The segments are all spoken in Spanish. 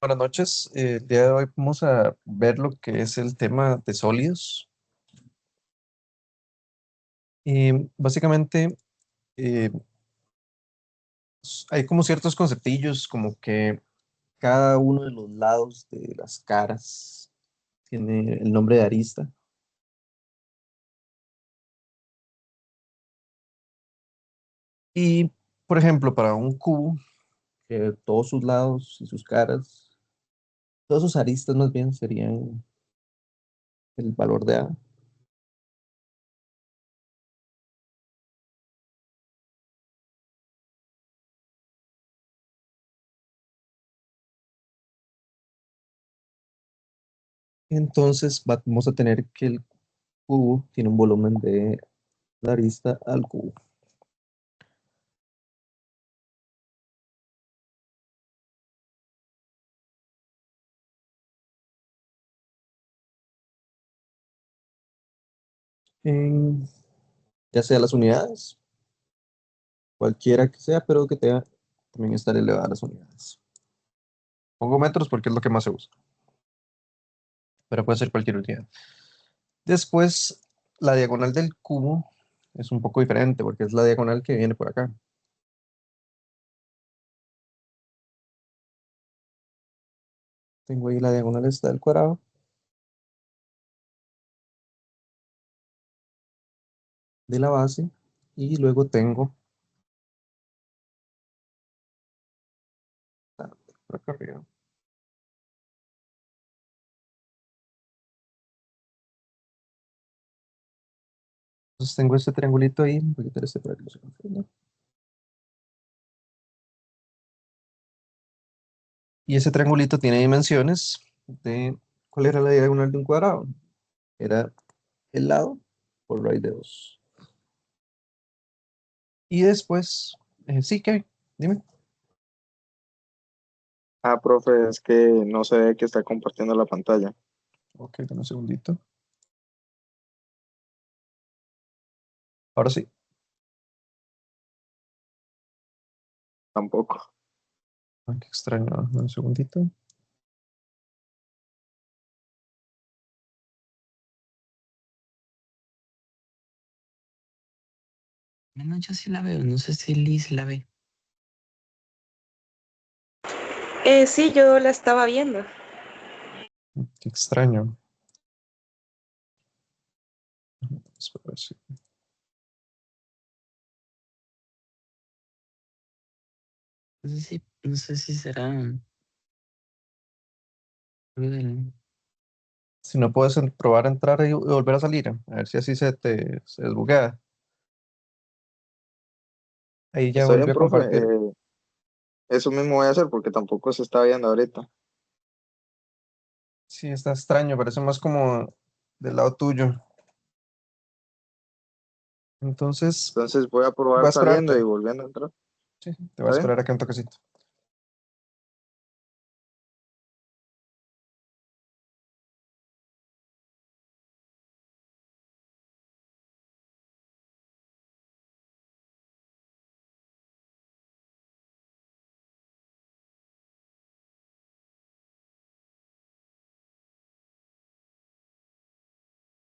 Buenas noches. El día de hoy vamos a ver lo que es el tema de sólidos. Básicamente, eh, hay como ciertos conceptillos, como que cada uno de los lados de las caras tiene el nombre de arista. Y, por ejemplo, para un cubo, que todos sus lados y sus caras, todos sus aristas más bien serían el valor de A. Entonces, vamos a tener que el cubo tiene un volumen de la arista al cubo. En, ya sea las unidades, cualquiera que sea, pero que tenga también estar elevada a las unidades. Pongo metros porque es lo que más se usa, pero puede ser cualquier unidad. Después, la diagonal del cubo es un poco diferente porque es la diagonal que viene por acá. Tengo ahí la diagonal esta del cuadrado. De la base y luego tengo por acá arriba. Entonces tengo este triangulito ahí, voy a quitar este para que no se confunda. Y ese triangulito tiene dimensiones de, ¿cuál era la diagonal de un cuadrado? Era el lado por raíz de 2. Y después, sí, Kevin, dime. Ah, profe, es que no se ve que está compartiendo la pantalla. Ok, dame un segundito. Ahora sí. Tampoco. Ay, qué extraño. Dame un segundito. Bueno, yo sí la veo, no sé si Liz la ve. Sí, yo la estaba viendo. Qué extraño. Espera a ver si- No sé si será algo del- Si no puedes probar a entrar y volver a salir, a ver si así se desbuguea. Ahí ya Está volví bien, a profe. compartir. Eso mismo voy a hacer porque tampoco se está viendo ahorita. Sí, está extraño, parece más como del lado tuyo. Entonces, Entonces voy a voy a probar saliendo esperarte. y volviendo a entrar. Sí, te voy a ¿Está bien? esperar acá un toquecito.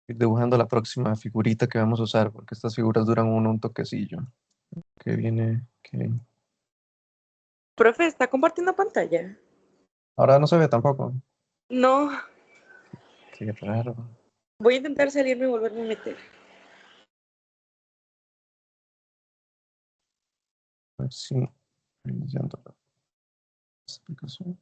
Ir dibujando la próxima figurita que vamos a usar, porque estas figuras duran un toquecillo. Que viene, que Profe, ¿está compartiendo pantalla? ahora no se ve tampoco. No, Qué raro. voy a intentar salirme y volverme a meter. A ver si iniciando la explicación.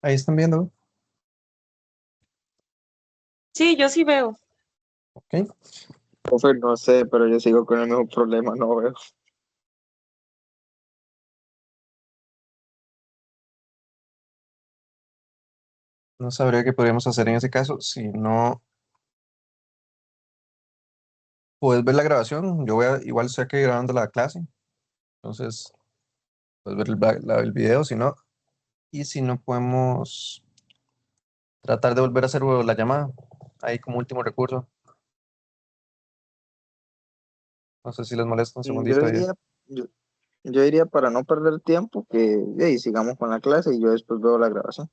Ahí están viendo. Sí, yo sí veo. Ok. Profe, no sé, pero yo sigo con el mismo problema, no veo. No sabría qué podríamos hacer en ese caso. Si no puedes ver la grabación, yo voy a, igual estoy aquí grabando la clase. Entonces, puedes ver el video, si no. Y si no, podemos tratar de volver a hacer la llamada. Ahí como último recurso. No sé si les molesta un Yo segundito ahí. diría, yo, yo diría para no perder tiempo que sigamos con la clase y yo después veo la grabación.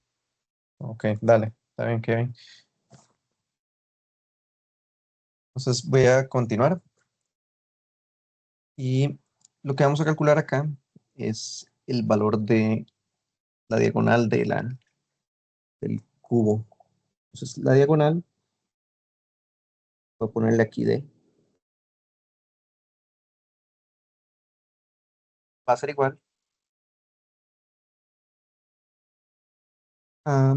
Ok, dale. Está bien, Kevin. Entonces voy a continuar. Y lo que vamos a calcular acá es el valor de la diagonal del cubo. Entonces la diagonal, voy a ponerle aquí D, va a ser igual a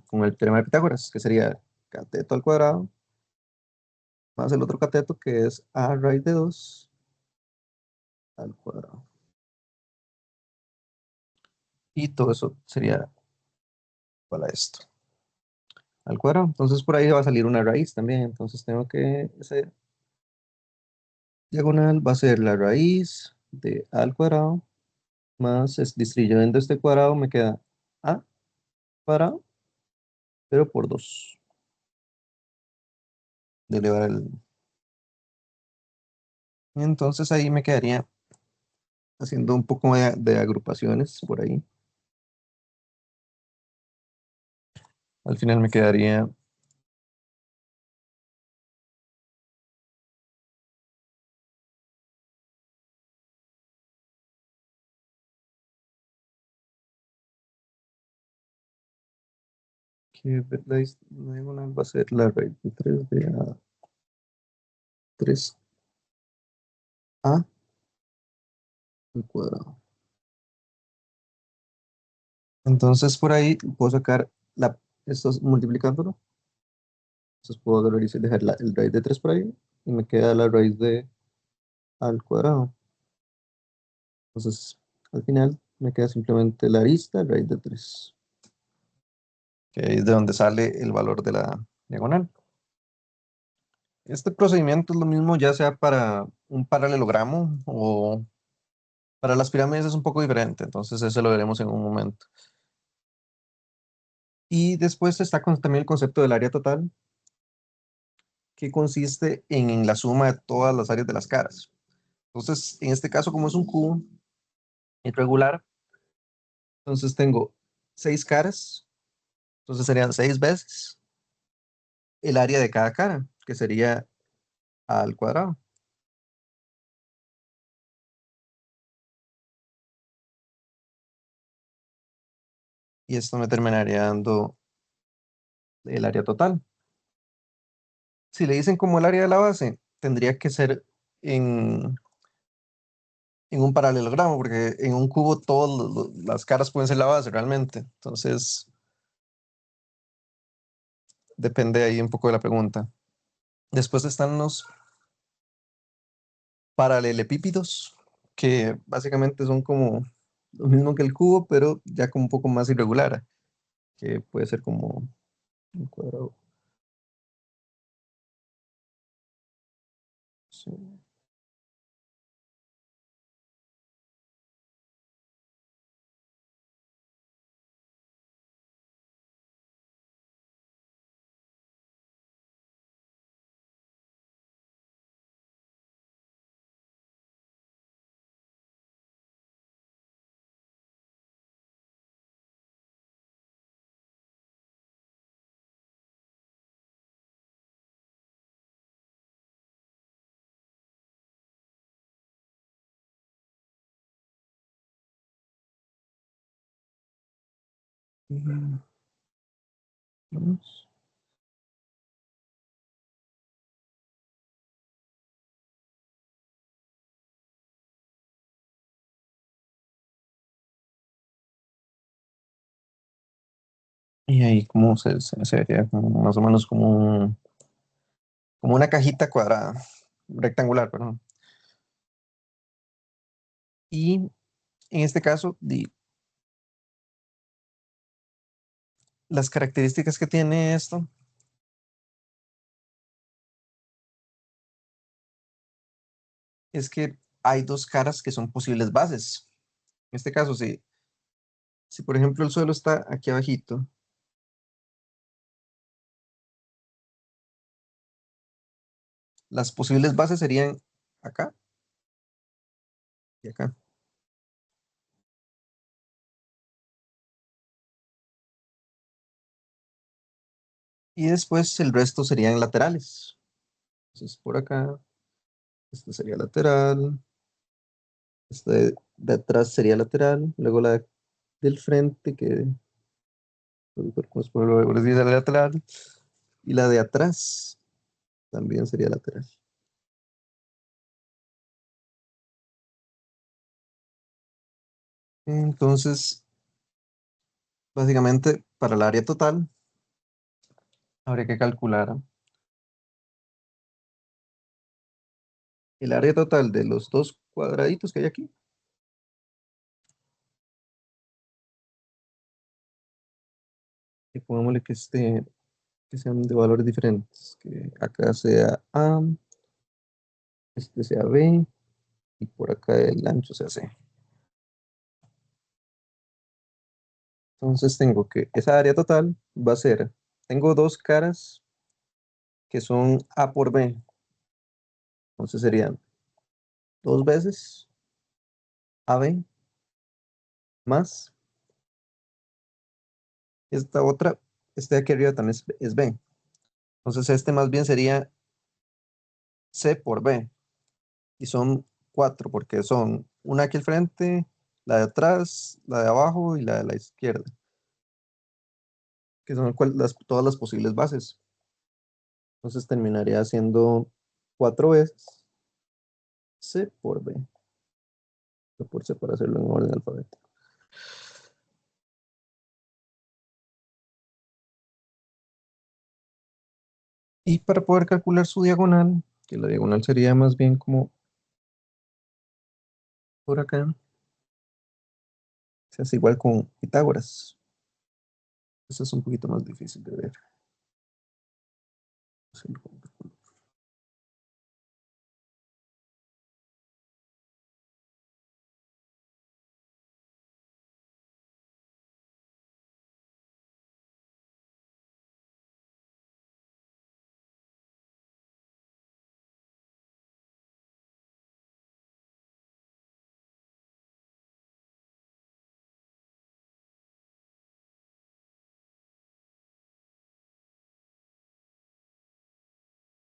con el teorema de Pitágoras, que sería cateto al cuadrado, más el otro cateto que es a raíz de 2 al cuadrado. Y todo eso sería igual a esto, al cuadrado. Entonces por ahí va a salir una raíz también. Entonces tengo que hacer diagonal, va a ser la raíz de a al cuadrado, más distribuyendo este cuadrado me queda a cuadrado, pero por 2 de elevar el... Entonces ahí me quedaría haciendo un poco de agrupaciones por ahí. Al final me quedaría que la diagonal va a ser la raíz de 3 de a 3 a al cuadrado. Entonces por ahí puedo sacar esto multiplicándolo. Entonces puedo agarrar y dejar el raíz de 3 por ahí y me queda la raíz de a al cuadrado. Entonces al final me queda simplemente la arista raíz de 3, que es de donde sale el valor de la diagonal. Este procedimiento es lo mismo ya sea para un paralelogramo o para las pirámides es un poco diferente, entonces eso lo veremos en un momento. Y después está también el concepto del área total, que consiste en la suma de todas las áreas de las caras. Entonces, en este caso, como es un cubo irregular, entonces tengo 6 caras, entonces serían 6 veces el área de cada cara, que sería a al cuadrado. Y esto me terminaría dando el área total. Si le dicen como el área de la base, tendría que ser en, en un paralelogramo, porque en un cubo todas las caras pueden ser la base realmente. Entonces, depende ahí un poco de la pregunta. Después están los paralelepípedos, que básicamente son como lo mismo que el cubo, pero ya como un poco más irregular, que puede ser como un cuadrado. Sí. Mm, vamos. Y ahí como se vería como más o menos como como una cajita cuadrada, rectangular, perdón. Y en este caso, las características que tiene esto es que hay dos caras que son posibles bases. En este caso, si por ejemplo el suelo está aquí abajito, las posibles bases serían acá y acá. Y después el resto serían laterales. Entonces por acá, este sería lateral, este de atrás sería lateral, luego la del frente, que pues, por decir sería lateral, y la de atrás también sería lateral. Entonces, básicamente, para el área total, habría que calcular el área total de los dos cuadraditos que hay aquí. Y pongámosle que sean de valores diferentes. Que acá sea A, este sea B, y por acá el ancho sea C. Entonces tengo que esa área total va a ser, tengo dos caras que son A por B. Entonces serían dos veces AB más esta otra, este de aquí arriba también es B. Entonces este más bien sería C por B. Y son cuatro, porque son una aquí al frente, la de atrás, la de abajo y la de la izquierda, que son todas las posibles bases. Entonces terminaría siendo cuatro veces C por B. Por C para hacerlo en orden alfabético. Y para poder calcular su diagonal, que la diagonal sería más bien como por acá, se hace igual con Pitágoras. Eso es un poquito más difícil de ver.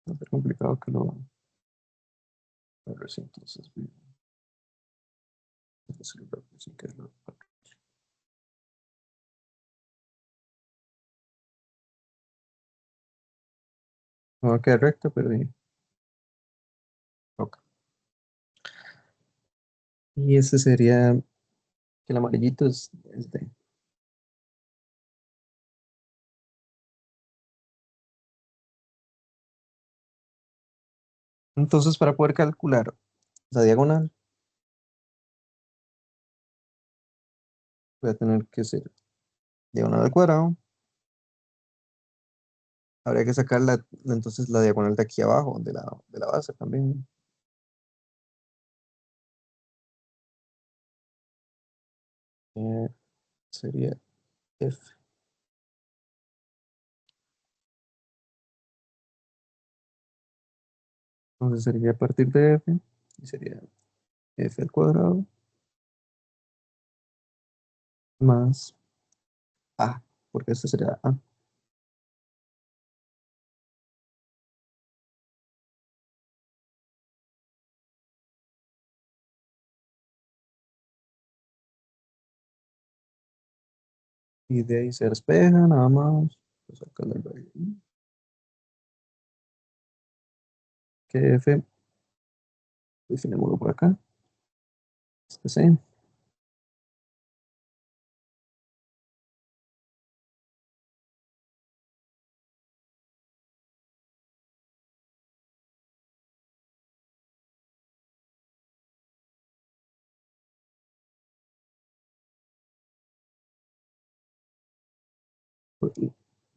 No es complicado que lo... A ver si entonces... No va a quedar recto, pero... Ok. Y ese sería... Que el amarillito es de... Entonces, para poder calcular la diagonal, voy a tener que ser diagonal al cuadrado. Habría que sacar entonces la diagonal de aquí abajo, de la base también. Eh, sería F. Entonces sería a partir de F, y sería F al cuadrado más A, porque este sería A. Y de ahí se despeja nada más. Pues acá la raíz. Que F, definémoslo por acá. Este C.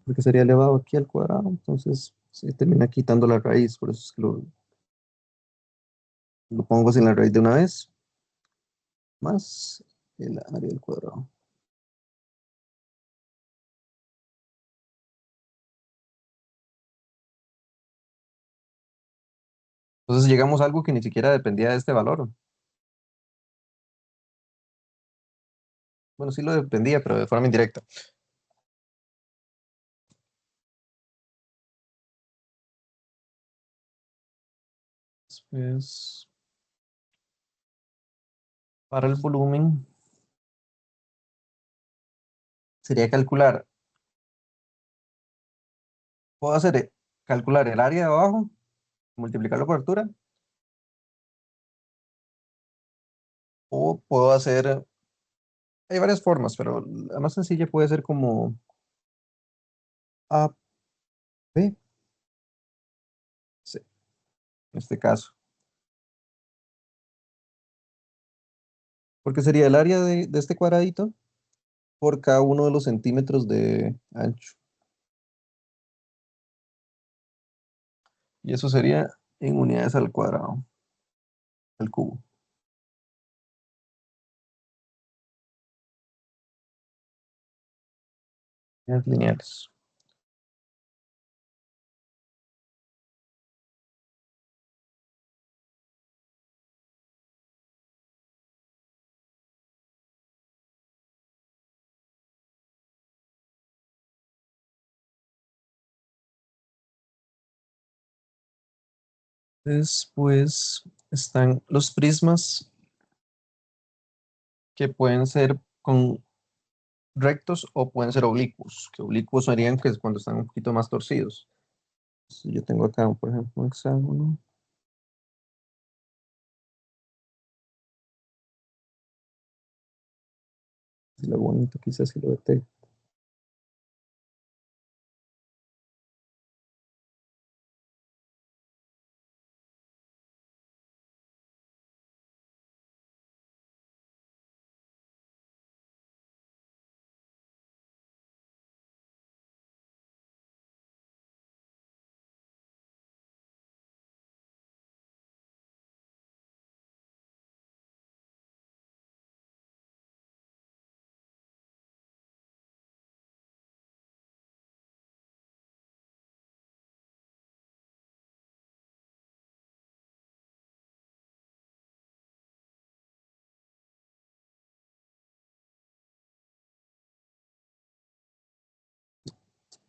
porque sería elevado aquí al cuadrado, entonces se termina quitando la raíz, por eso es que lo pongo sin la raíz de una vez, más el área del cuadrado. Entonces llegamos a algo que ni siquiera dependía de este valor. Bueno, sí lo dependía, pero de forma indirecta. Después, para el volumen, sería calcular, puedo hacer calcular el área de abajo, multiplicarlo por altura, o puedo hacer, hay varias formas, pero la más sencilla puede ser como A, B, C, en este caso. Porque sería el área de este cuadradito por cada uno de los centímetros de ancho. Y eso sería en unidades al cuadrado, al cubo. Unidades lineales. Después están los prismas que pueden ser con rectos o pueden ser oblicuos, que oblicuos serían que es cuando están un poquito más torcidos. Si yo tengo acá, por ejemplo, un hexágono. Si lo bonito, quizás si lo detecto.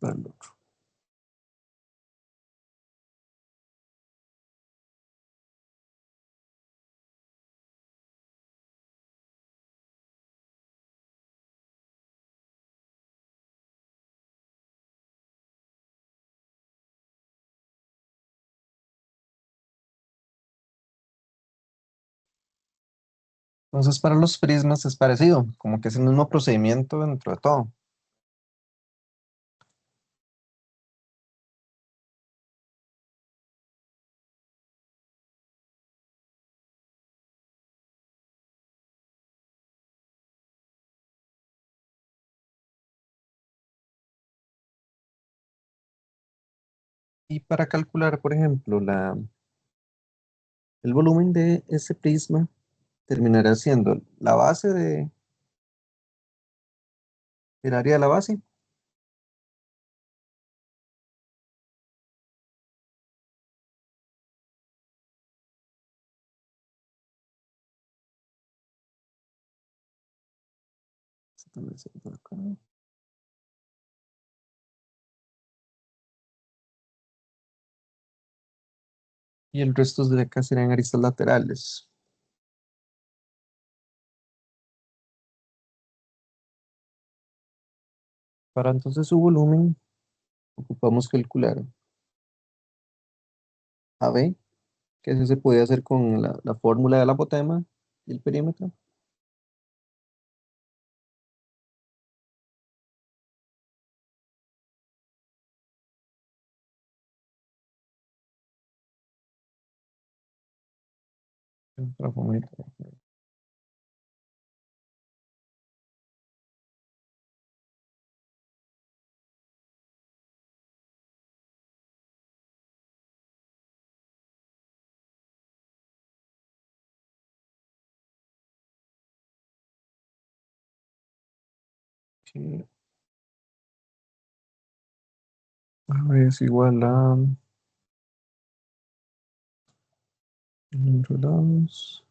Para el otro. Entonces, para los prismas es parecido, como que es el mismo procedimiento dentro de todo. Y para calcular, por ejemplo, el volumen de ese prisma terminará siendo la base el área de la base. Esto también se ve por acá. Y el resto de acá serán aristas laterales. Para entonces su volumen, ocupamos calcular AB, que eso se puede hacer con la fórmula del apotema y el perímetro. Otra fórmula. que R es igual a número 2.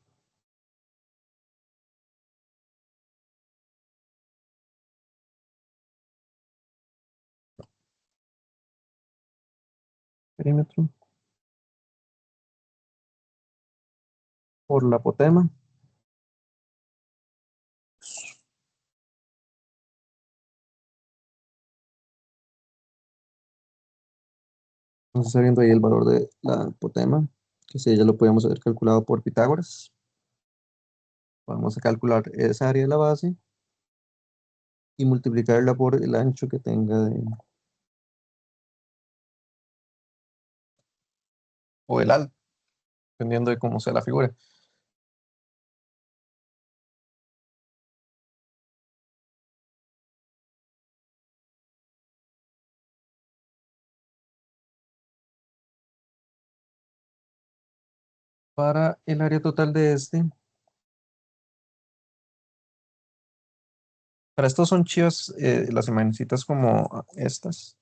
Perímetro por la apotema. Entonces, sabiendo ahí el valor de la apotema, que si ya lo podíamos haber calculado por Pitágoras, vamos a calcular esa área de la base y multiplicarla por el ancho que tenga o el alto, dependiendo de cómo sea la figura. Para el área total de para estos son chivas las imagencitas como estas.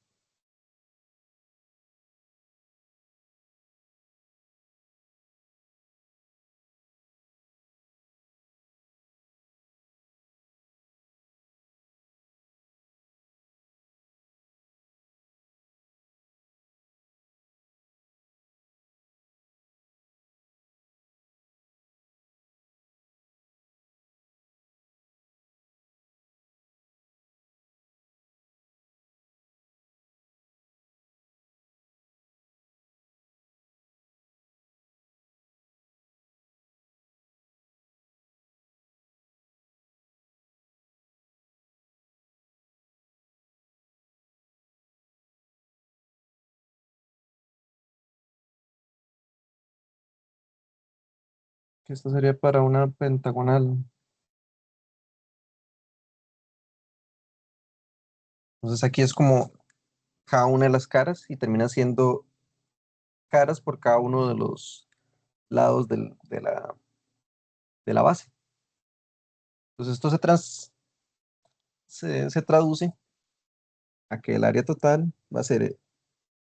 Que esta sería para una pentagonal. Entonces aquí es como cada una de las caras y termina siendo caras por cada uno de los lados de la base. Entonces esto se traduce a que el área total va a ser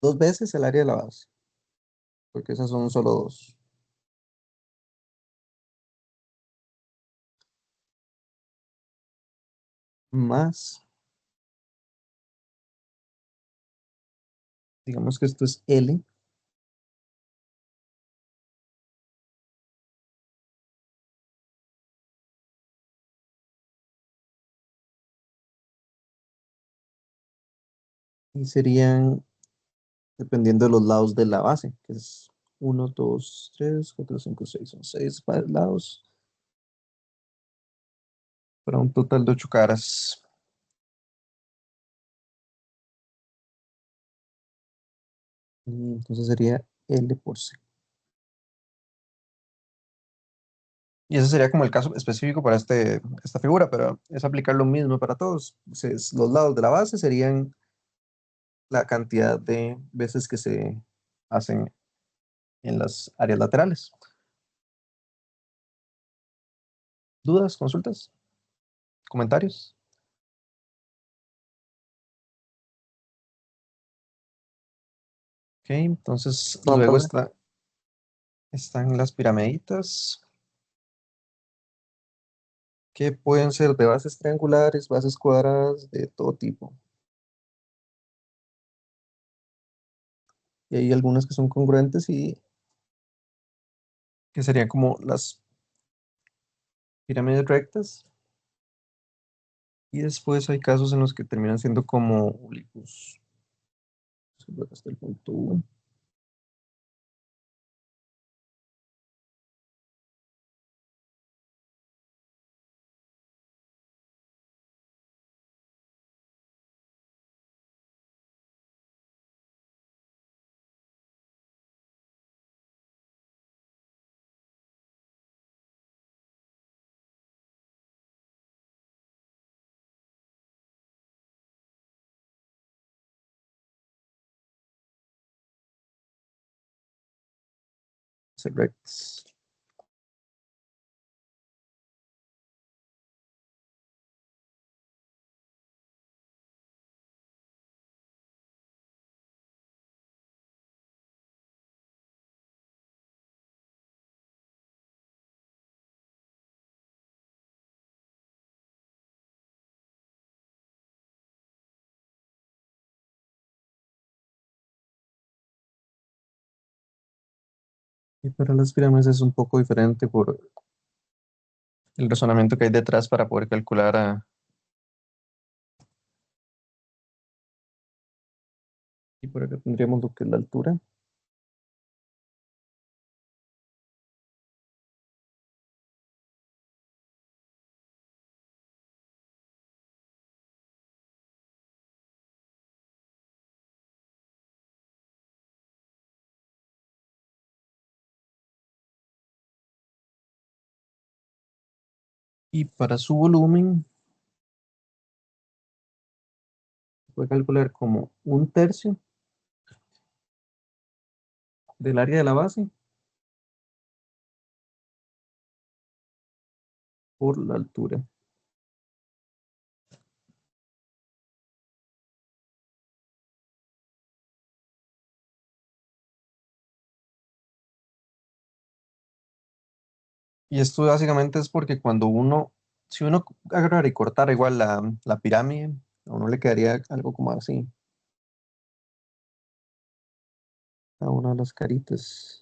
dos veces el área de la base, porque esas son solo dos. Más, digamos que esto es L, y serían, dependiendo de los lados de la base, que es uno, 2, 3, 4, 5, 6, son 6 lados, para un total de 8 caras. Y entonces sería L por C. Y ese sería como el caso específico para esta figura, pero es aplicar lo mismo para todos. Entonces, los lados de la base serían la cantidad de veces que se hacen en las áreas laterales. ¿Dudas, consultas, comentarios? Ok, entonces No, luego profe. están las piramiditas, que pueden ser de bases triangulares, bases cuadradas, de todo tipo. Y hay algunas que son congruentes y que serían como las pirámides rectas. Y después hay casos en los que terminan siendo como oblicuos. Hasta el punto U. Rectas. Y para las pirámides es un poco diferente por el razonamiento que hay detrás para poder calcular y por acá tendríamos lo que es la altura. Y para su volumen, se puede calcular como un tercio del área de la base por la altura. Y esto básicamente es porque si uno agarrara y cortara igual la pirámide, a uno le quedaría algo como así, a una de las caritas.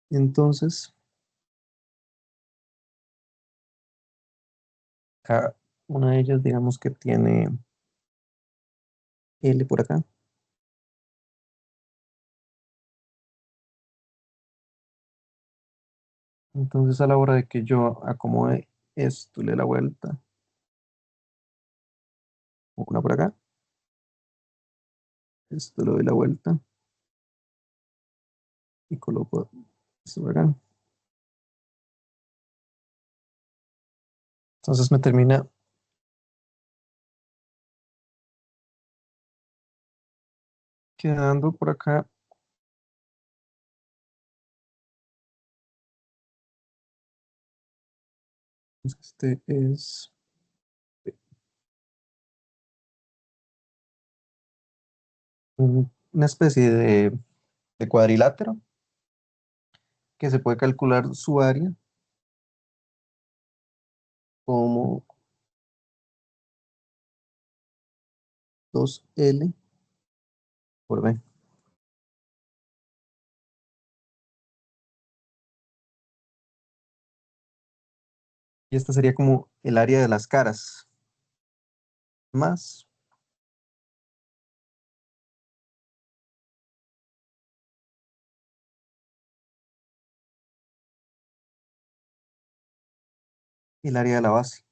Y entonces, cada una de ellas, digamos que tiene L por acá. Entonces, a la hora de que yo acomode esto, le doy la vuelta, una por acá, esto le doy la vuelta y coloco esto por acá. Entonces me termina quedando por acá. Este es una especie de cuadrilátero que se puede calcular su área como 2L por B. Y esta sería como el área de las caras, más el área de la base.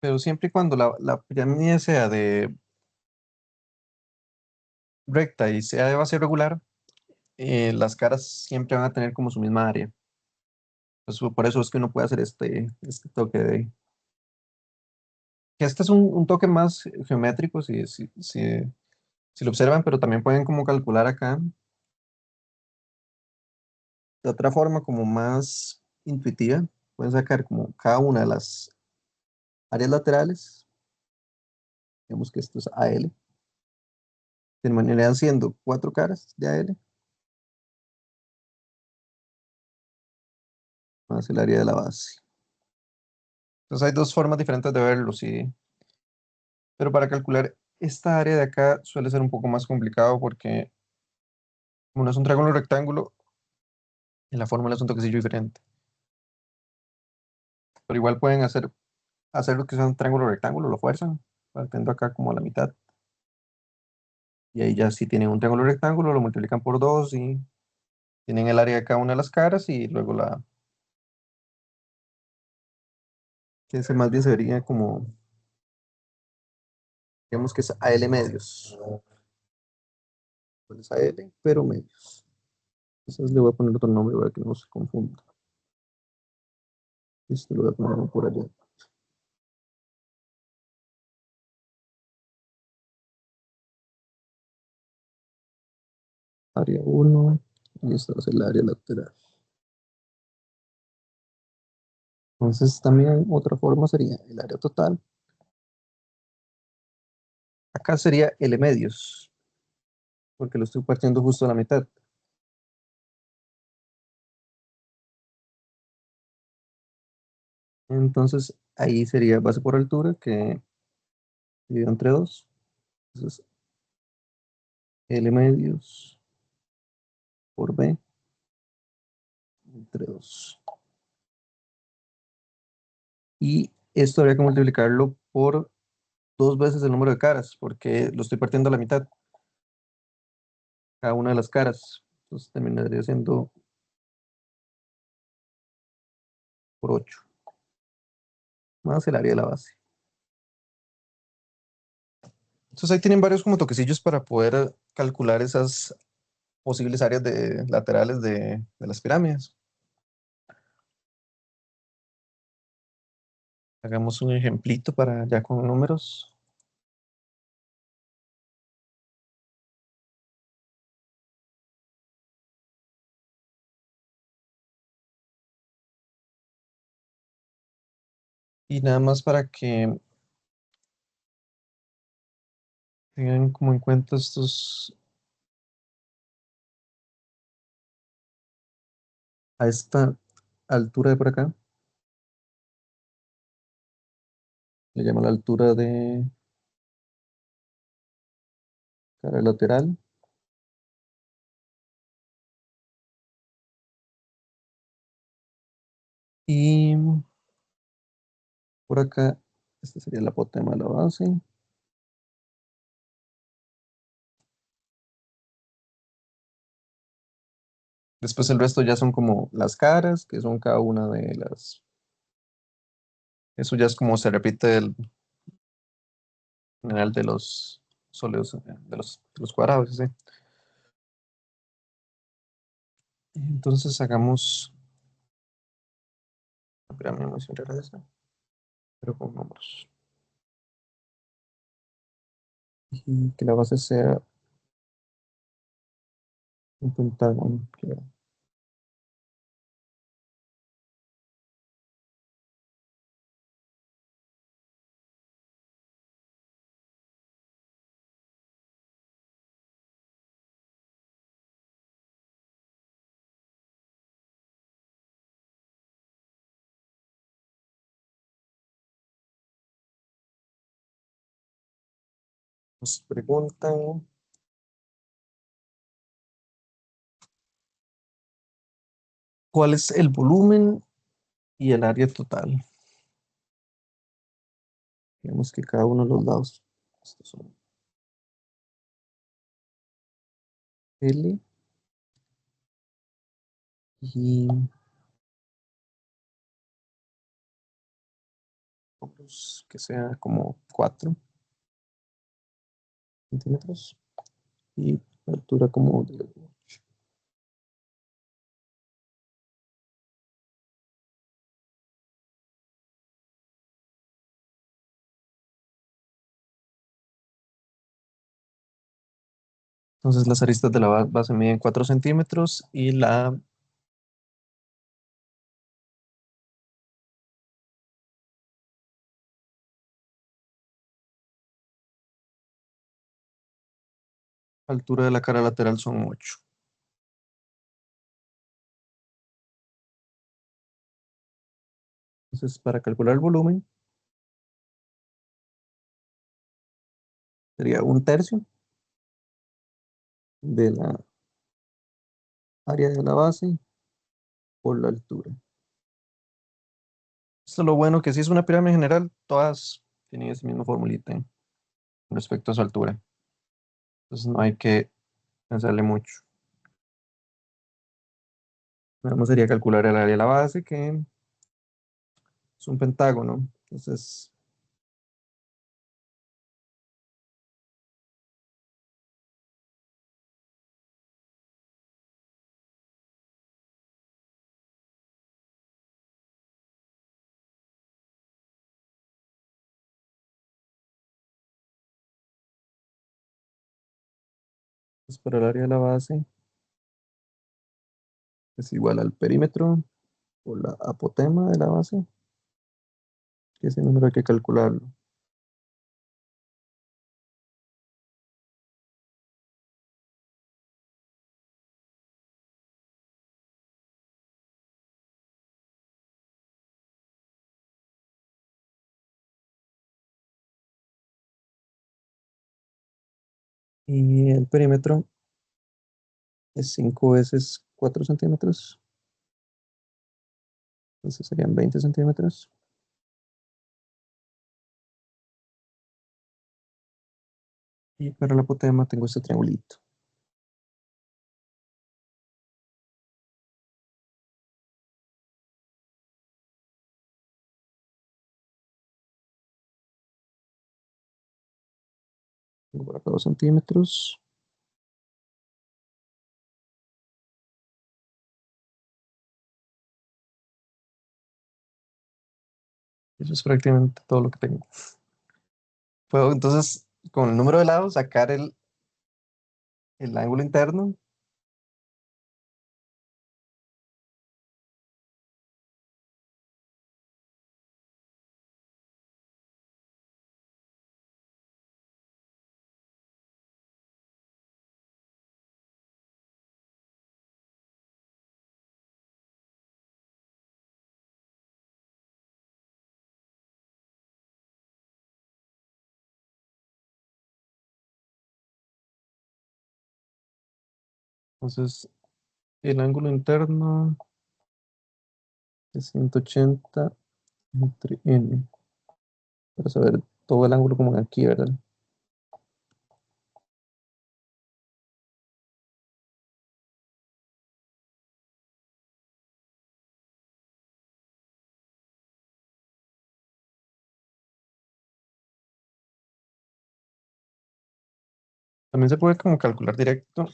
Pero siempre y cuando la pirámide sea de recta y sea de base regular, las caras siempre van a tener como su misma área. Pues, por eso es que uno puede hacer este toque que este es un toque más geométrico, si lo observan, pero también pueden como calcular acá de otra forma como más intuitiva. Pueden sacar como cada una de las áreas laterales. Digamos que esto es AL. Terminarían siendo 4 caras de AL más el área de la base. Entonces hay dos formas diferentes de verlo, sí. Pero para calcular esta área de acá suele ser un poco más complicado porque como no es un triángulo rectángulo, en la fórmula es un toquecillo diferente. Pero igual pueden hacer lo que sea un triángulo rectángulo, lo fuerzan, partiendo acá como a la mitad. Y ahí ya si tienen un triángulo rectángulo, lo multiplican por 2 y tienen el área de cada una de las caras y luego que ese más bien se vería como, digamos que es AL medios. iguales a L, pero medios. Entonces le voy a poner otro nombre para que no se confunda. Esto lo voy a poner por allá. Área 1, y esta va a ser el área lateral. Entonces también otra forma sería el área total. Acá sería L medios, porque lo estoy partiendo justo a la mitad. Entonces ahí sería base por altura, que dividido entre 2. Entonces L medios por B entre 2. Y esto habría que multiplicarlo por 2 veces el número de caras, porque lo estoy partiendo a la mitad, cada una de las caras. Entonces terminaría siendo por 8, más el área de la base. Entonces ahí tienen varios como toquecillos para poder calcular esas posibles áreas laterales de las pirámides. Hagamos un ejemplito para ya con números. Y nada más para que tengan como en cuenta estos, a esta altura de por acá, le llamo la altura de cara lateral. Y por acá, esta sería la apotema de la base. Después el resto ya son como las caras, que son cada una de las. Eso ya es como se repite el general de los sólidos, de los cuadrados, ¿sí? Entonces hagamos la pirámide muy similar a esa, pero con números. Y que la base sea un pentágono. Nos preguntan cuál es el volumen y el área total. Digamos que cada uno de los lados, estos son L y vamos que sea como 4 centímetros y la altura como de 8. Entonces las aristas de la base miden 4 centímetros y la altura de la cara lateral son 8. Entonces para calcular el volumen sería 1/3 de la área de la base por la altura. Esto es lo bueno, que si es una pirámide general, todas tienen ese mismo formulita con respecto a su altura. Entonces no hay que pensarle mucho. Nada más sería calcular el área de la base, que es un pentágono. Entonces Pues para el área de la base es igual al perímetro o la apotema de la base, que ese número hay que calcularlo. Y el perímetro es 5 veces 4 centímetros. Entonces serían 20 centímetros. Y para la apotema tengo este triangulito. Tengo por acá 2 centímetros. Eso es prácticamente todo lo que tengo. Puedo entonces, con el número de lados, sacar el ángulo interno. Entonces, el ángulo interno es 180 entre n. Para saber todo el ángulo como aquí, ¿verdad? También se puede como calcular directo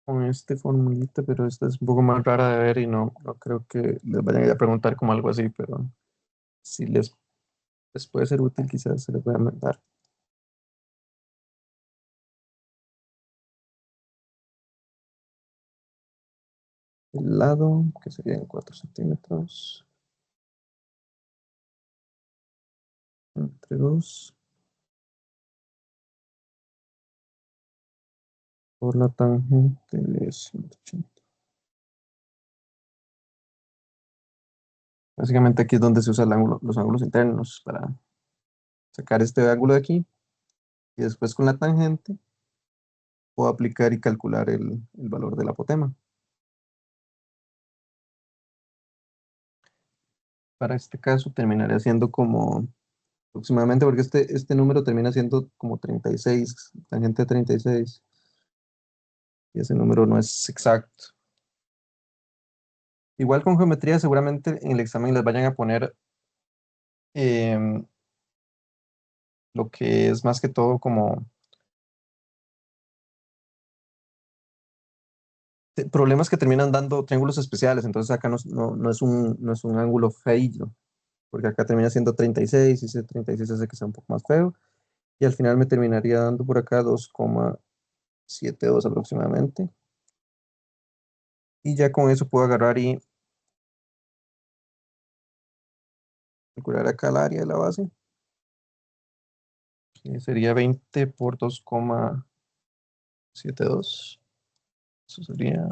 con este formulita, pero esta es un poco más rara de ver y no creo que les vayan a ir a preguntar como algo así, pero si les puede ser útil, quizás se les pueda mandar. El lado, que serían 4 centímetros, entre 2, por la tangente de 180. Básicamente aquí es donde se usan los ángulos internos para sacar este ángulo de aquí y después con la tangente puedo aplicar y calcular el valor del apotema. Para este caso terminaría siendo como aproximadamente, porque este número termina siendo como 36, tangente de 36, y ese número no es exacto. Igual con geometría seguramente en el examen les vayan a poner em, lo que es más que todo como problemas que terminan dando triángulos especiales, entonces acá no es un ángulo feillo, porque acá termina siendo 36 y ese 36 hace que sea un poco más feo, y al final me terminaría dando por acá 2,72 aproximadamente, y ya con eso puedo agarrar y calcular acá el área de la base, que sería 20 por 2,72, eso sería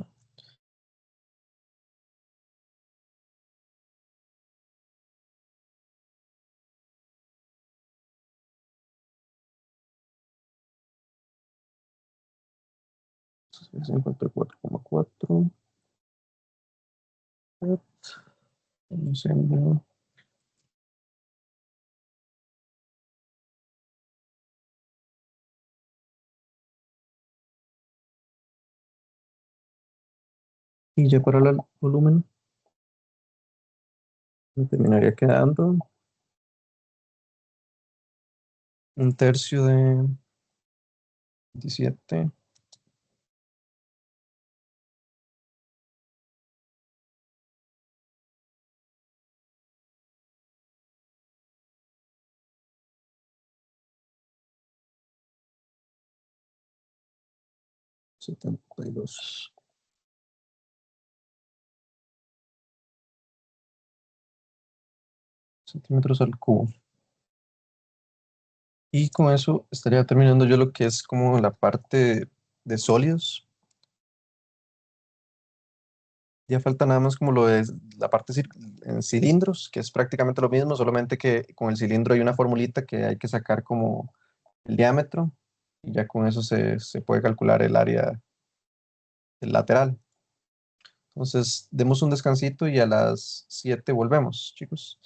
54,4. Y ya para el volumen me terminaría quedando 1/3 de 17 72 centímetros al cubo. Y con eso estaría terminando yo lo que es como la parte de sólidos. Ya falta nada más como lo de la parte en cilindros, que es prácticamente lo mismo, solamente que con el cilindro hay una formulita que hay que sacar como el diámetro y ya con eso se puede calcular el área del lateral. Entonces, demos un descansito y a las 7 volvemos, chicos.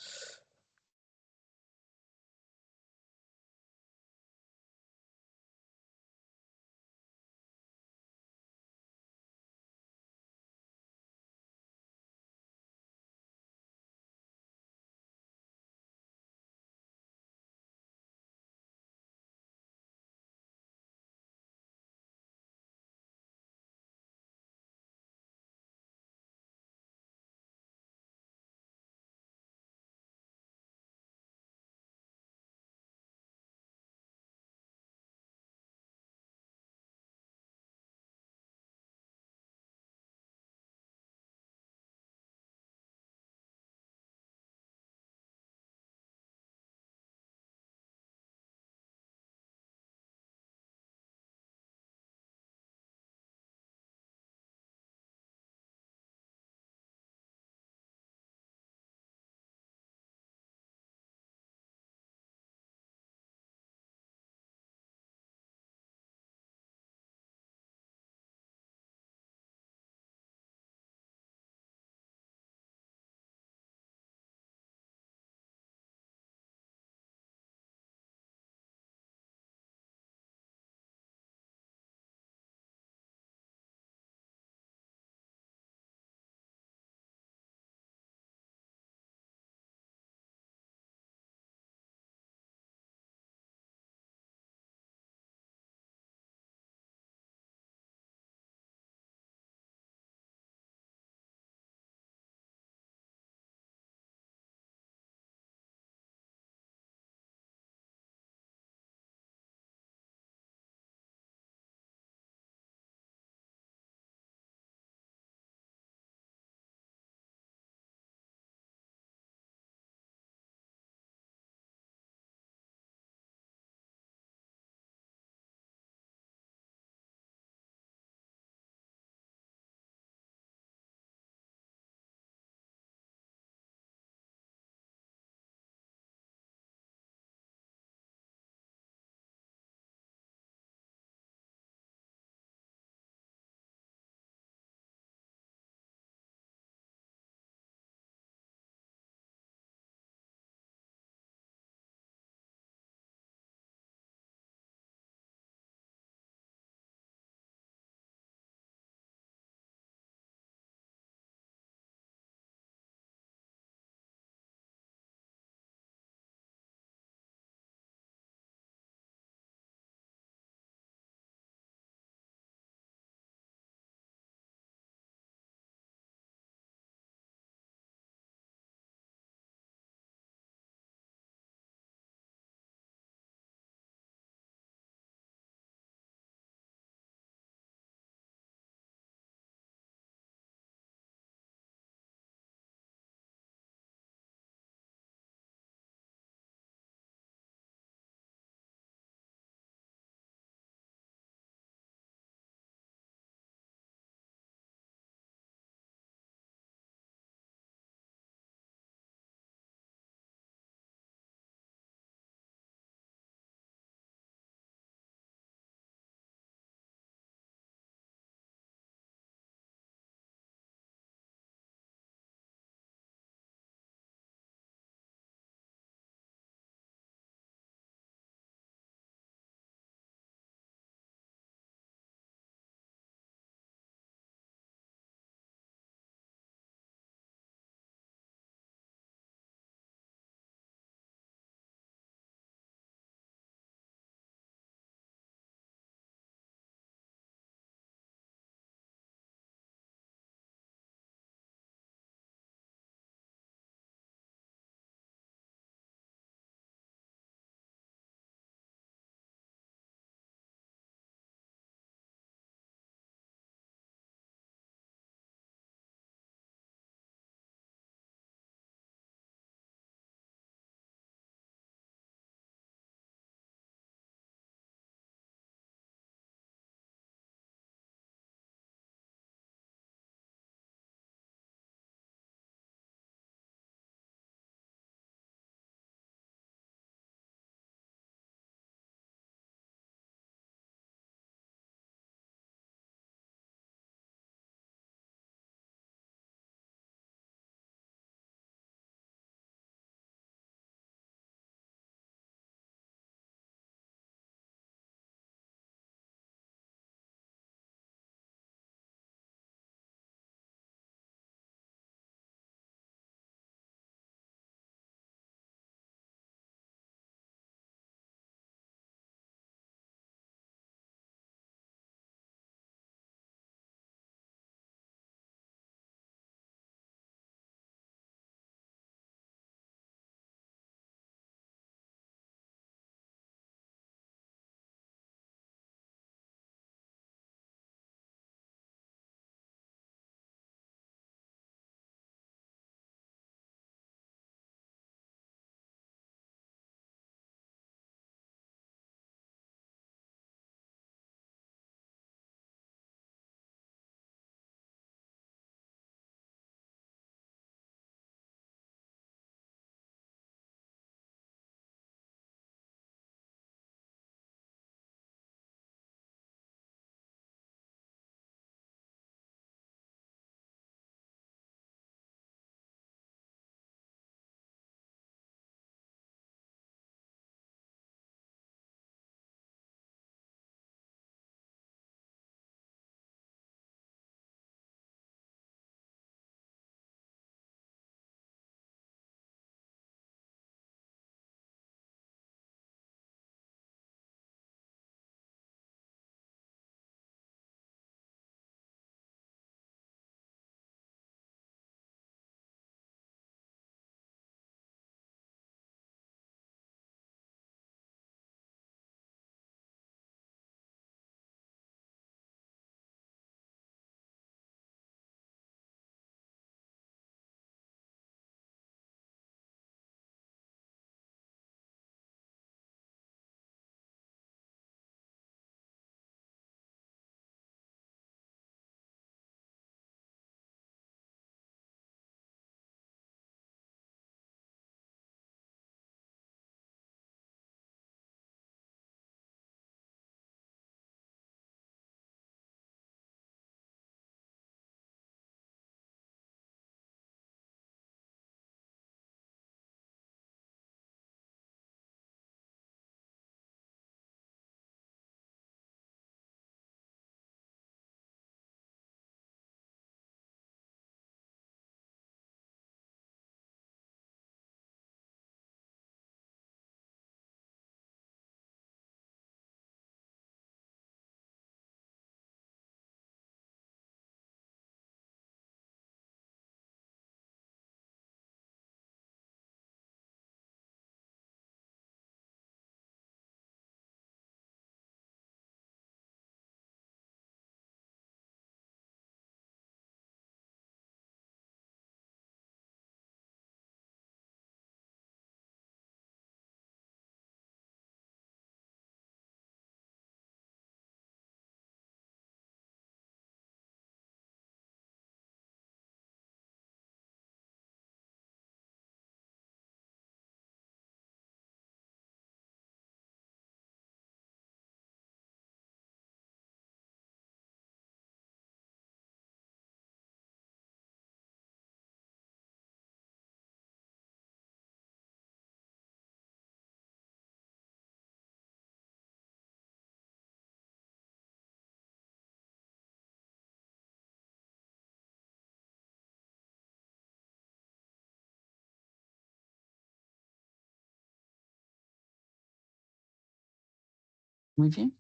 Muy bien.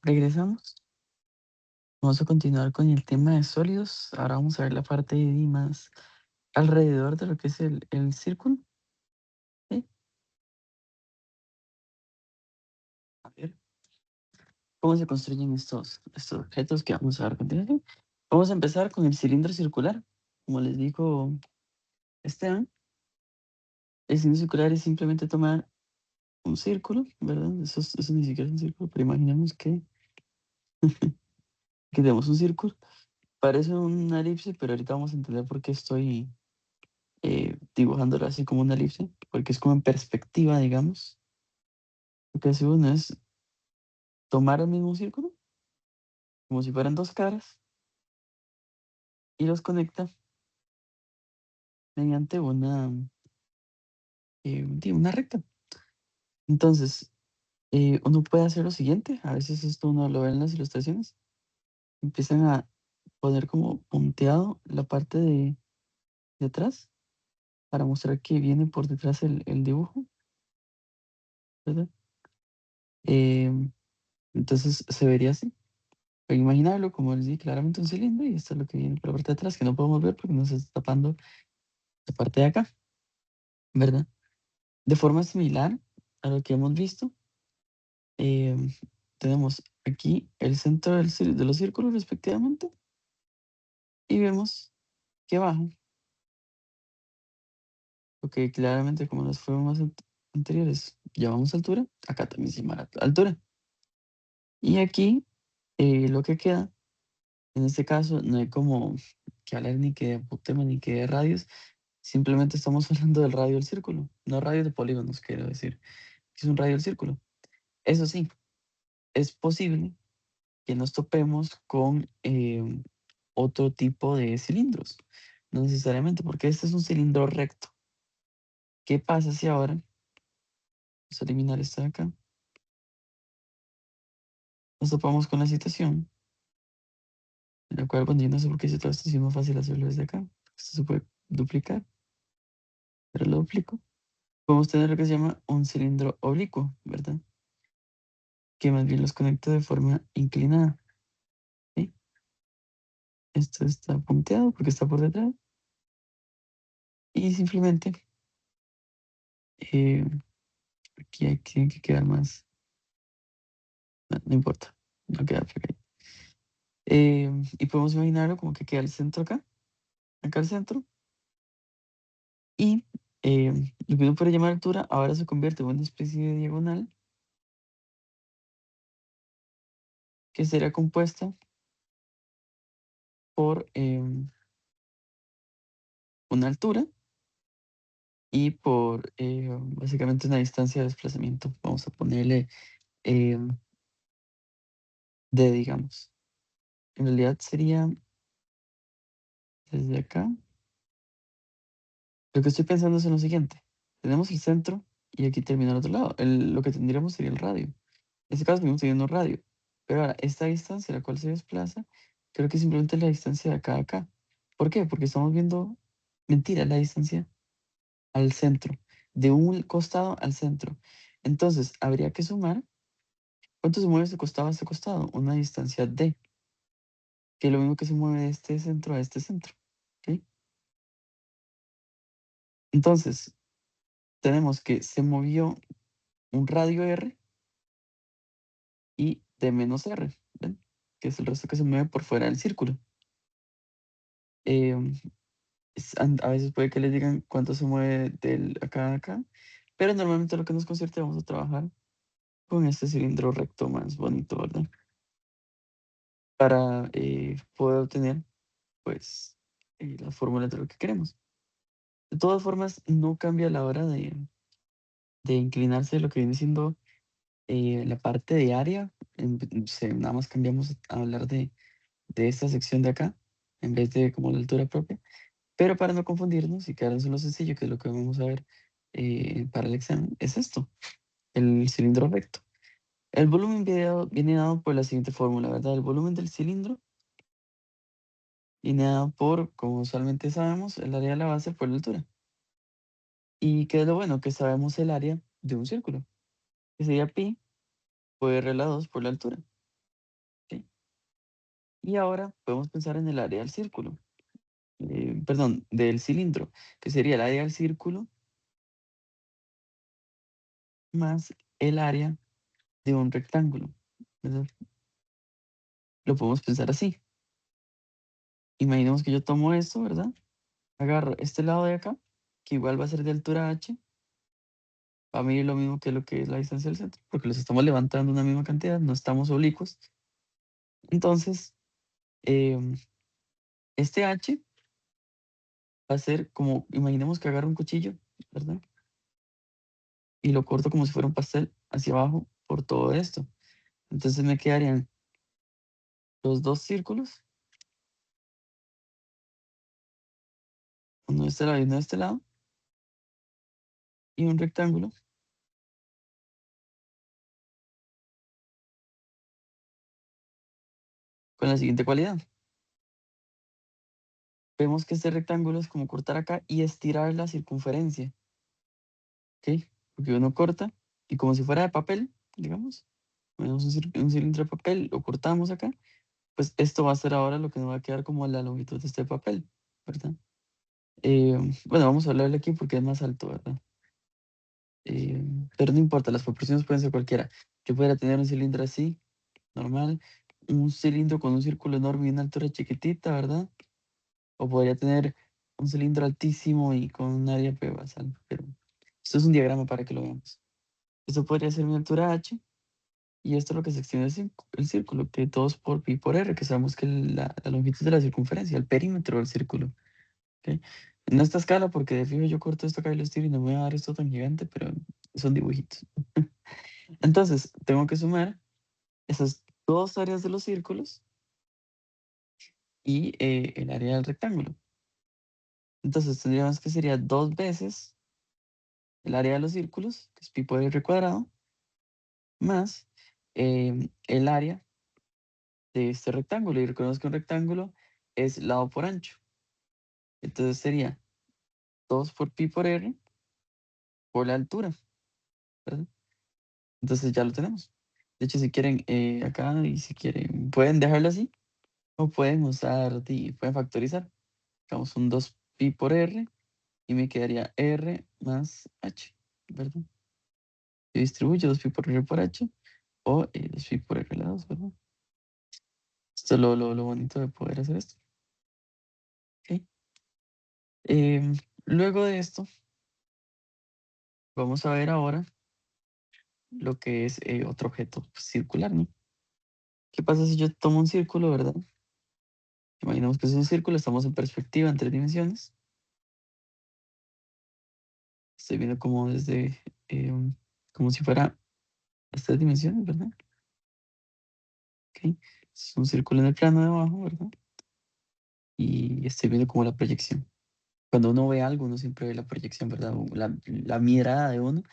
Regresamos. Vamos a continuar con el tema de sólidos. Ahora vamos a ver la parte más alrededor de lo que es el círculo. ¿Sí? A ver cómo se construyen estos objetos que vamos a ver a continuación. Vamos a empezar con el cilindro circular. Como les dijo Esteban, el cilindro circular es simplemente tomar un círculo, ¿verdad? Eso ni siquiera es un círculo, pero imaginemos que tenemos un círculo. Parece una elipse, pero ahorita vamos a entender por qué estoy dibujándolo así como una elipse, porque es como en perspectiva, digamos. Lo que hace uno es tomar el mismo círculo, como si fueran dos caras, y los conecta mediante una recta. Entonces, uno puede hacer lo siguiente, a veces esto uno lo ve en las ilustraciones, empiezan a poner como punteado la parte de atrás para mostrar que viene por detrás el dibujo, ¿verdad? Em, entonces se vería así. Pero imaginarlo como les di claramente un cilindro y esto es lo que viene por la parte de atrás, que no podemos ver porque nos está tapando la parte de acá, ¿verdad? De forma similar a lo que hemos visto, em, tenemos aquí el centro de los círculos respectivamente y vemos que abajo, ok, claramente como las formas anteriores llamamos altura, acá también se llama altura. Y aquí lo que queda, en este caso, no hay como que hablar ni que de apotema ni que de radios, simplemente estamos hablando del radio del círculo, no radio de polígonos, quiero decir, que es un radio del círculo. Eso sí, es posible que nos topemos con otro tipo de cilindros, no necesariamente, porque este es un cilindro recto. ¿Qué pasa si ahora, vamos a eliminar esto de acá, nos topamos con la situación, en la cual, bueno, yo no sé por qué si todo esto es más fácil hacerlo desde acá, esto se puede duplicar, pero lo duplico. Podemos tener lo que se llama un cilindro oblicuo, ¿verdad? Que más bien los conecta de forma inclinada. ¿Sí? Esto está punteado porque está por detrás. Y simplemente eh, aquí tiene que quedar más. No importa, no queda pequeño. Y podemos imaginarlo como que queda el centro acá al centro. Y lo que uno puede llamar altura ahora se convierte en una especie de diagonal que será compuesta por una altura y por básicamente una distancia de desplazamiento. Vamos a ponerle eh, D, digamos. En realidad sería desde acá. Lo que estoy pensando es en lo siguiente. Tenemos el centro y aquí termina el otro lado. Lo que tendríamos sería el radio. En este caso tenemos teniendo un radio. Pero ahora, esta distancia a la cual se desplaza, creo que simplemente es la distancia de acá a acá. ¿Por qué? Porque estamos viendo, mentira, la distancia al centro. De un costado al centro. Entonces, habría que sumar cuánto se mueve este costado a este costado. Una distancia D, que es lo mismo que se mueve de este centro a este centro. ¿Ok? Entonces, tenemos que se movió un radio R y D menos R, ¿ven? Que es el resto que se mueve por fuera del círculo. Em, a veces puede que les digan cuánto se mueve del acá a acá, pero normalmente lo que nos concierte vamos a trabajar con este cilindro recto más bonito, ¿verdad? Para poder obtener, pues, la fórmula de lo que queremos. De todas formas, no cambia la hora de inclinarse lo que viene siendo la parte de área. Nada más cambiamos a hablar de esta sección de acá, en vez de como la altura propia. Pero para no confundirnos y quedarnos en lo sencillo, que es lo que vamos a ver para el examen, es esto, el cilindro recto. El volumen viene dado por la siguiente fórmula, ¿verdad? El volumen del cilindro viene dado por, como usualmente sabemos, el área de la base por la altura. ¿Y qué es lo bueno? Que sabemos el área de un círculo, que sería pi por R a la 2 por la altura. ¿Ok? Y ahora podemos pensar en el área del círculo. Perdón, del cilindro, que sería el área del círculo más el área de un rectángulo, ¿verdad? Lo podemos pensar así. Imaginemos que yo tomo esto, ¿verdad? Agarro este lado de acá, que igual va a ser de altura h, va a medir lo mismo que lo que es la distancia del centro, porque los estamos levantando una misma cantidad, no estamos oblicuos. Entonces, em, este h va a ser como, imaginemos que agarro un cuchillo, ¿verdad? Y lo corto como si fuera un pastel hacia abajo por todo esto. Entonces me quedarían los dos círculos, uno de este lado y uno de este lado, y un rectángulo con la siguiente cualidad. Vemos que este rectángulo es como cortar acá y estirar la circunferencia, ¿ok? Porque uno corta y como si fuera de papel, digamos, ponemos un cilindro de papel, lo cortamos acá, pues esto va a ser ahora lo que nos va a quedar como la longitud de este papel, ¿verdad? Bueno, vamos a hablarle aquí porque es más alto, ¿verdad? Pero no importa, las proporciones pueden ser cualquiera. Yo podría tener un cilindro así, normal, un cilindro con un círculo enorme y una altura chiquitita, ¿verdad? O podría tener un cilindro altísimo y con un área basal, pero esto es un diagrama para que lo veamos. Esto podría ser mi altura h, y esto es lo que se extiende el círculo, que 2 por pi por r, que sabemos que es la longitud de la circunferencia, el perímetro del círculo. ¿Ok? En esta escala, porque de fijo yo corto esto acá y lo estiro y no me va a dar esto tan gigante, pero son dibujitos. Entonces, tengo que sumar esas dos áreas de los círculos y el área del rectángulo. Entonces, tendríamos que sería 2 veces el área de los círculos, que es pi por r cuadrado, más el área de este rectángulo. Y reconozco que un rectángulo es lado por ancho. Entonces sería 2 por pi por r por la altura, ¿verdad? Entonces ya lo tenemos. De hecho, si quieren acá y si quieren, pueden dejarlo así o pueden usar, pueden factorizar. Digamos un 2 pi por r y me quedaría r más h, ¿verdad? Y distribuyo 2 pi por r por h o 2 pi por r a la 2, ¿verdad? Esto es lo bonito de poder hacer esto. ¿Ok? Luego de esto, vamos a ver ahora lo que es otro objeto circular, ¿no? ¿Qué pasa si yo tomo un círculo, verdad? Imaginemos que es un círculo, estamos en perspectiva en 3 dimensiones. Estoy viendo como desde, como si fuera las 3 dimensiones, ¿verdad? ¿Ok? Es un círculo en el plano de abajo, ¿verdad? Y estoy viendo como la proyección. Cuando uno ve algo, uno siempre ve la proyección, ¿verdad? La mirada de uno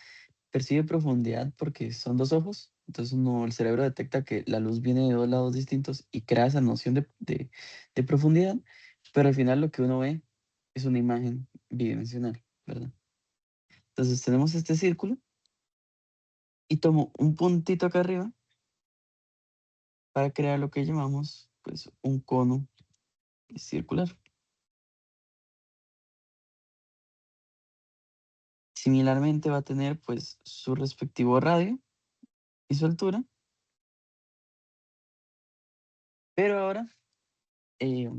percibe profundidad porque son dos ojos. Entonces el cerebro detecta que la luz viene de dos lados distintos y crea esa noción de profundidad. Pero al final lo que uno ve es una imagen bidimensional, ¿verdad? Entonces tenemos este círculo y tomo un puntito acá arriba para crear lo que llamamos pues un cono circular. Similarmente va a tener pues su respectivo radio y su altura, pero ahora eh,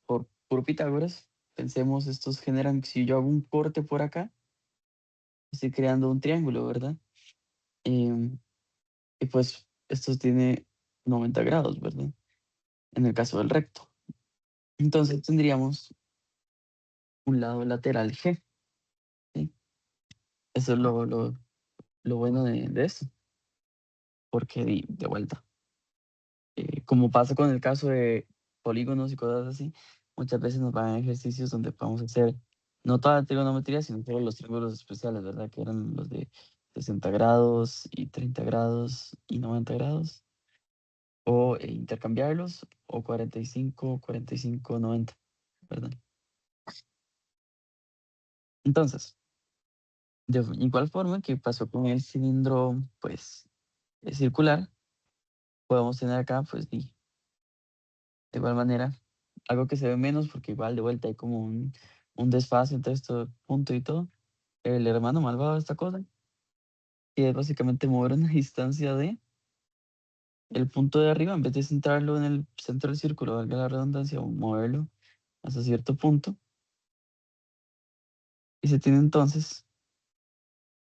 por Pitágoras, pensemos, estos generan, si yo hago un corte por acá, estoy creando un triángulo, ¿verdad? Em, y pues esto tiene 90 grados, ¿verdad? En el caso del recto. Entonces tendríamos un lado lateral G, ¿sí? Eso es lo bueno de esto, porque de vuelta, como pasa con el caso de polígonos y cosas así, muchas veces nos van a ejercicios donde podemos hacer no toda la trigonometría, sino todos los triángulos especiales, ¿verdad? Que eran los de 60 grados y 30 grados y 90 grados, o intercambiarlos, o 45, 45, 90, ¿verdad? Entonces, de igual forma que pasó con el cilindro, pues, circular, podemos tener acá, pues, de igual manera, algo que se ve menos, porque igual de vuelta hay como un desfase entre este punto y todo. El hermano malvado de esta cosa, que es básicamente mover una distancia de el punto de arriba, en vez de centrarlo en el centro del círculo, valga la redundancia, o moverlo hasta cierto punto. Y se tiene entonces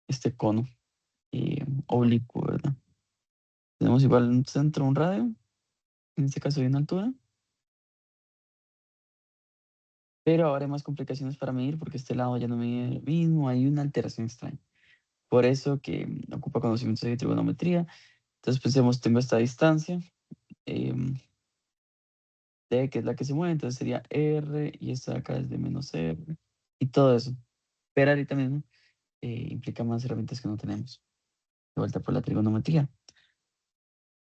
este cono oblicuo, ¿verdad? Tenemos igual un centro, un radio, en este caso hay una altura. Pero ahora hay más complicaciones para medir porque este lado ya no mide lo mismo, hay una alteración extraña. Por eso que ocupa conocimientos de trigonometría. Entonces pensemos, tengo esta distancia, em, D, que es la que se mueve, entonces sería R, y esta de acá es de menos R, y todo eso. Pero ahorita mismo implica más herramientas que no tenemos, de vuelta por la trigonometría.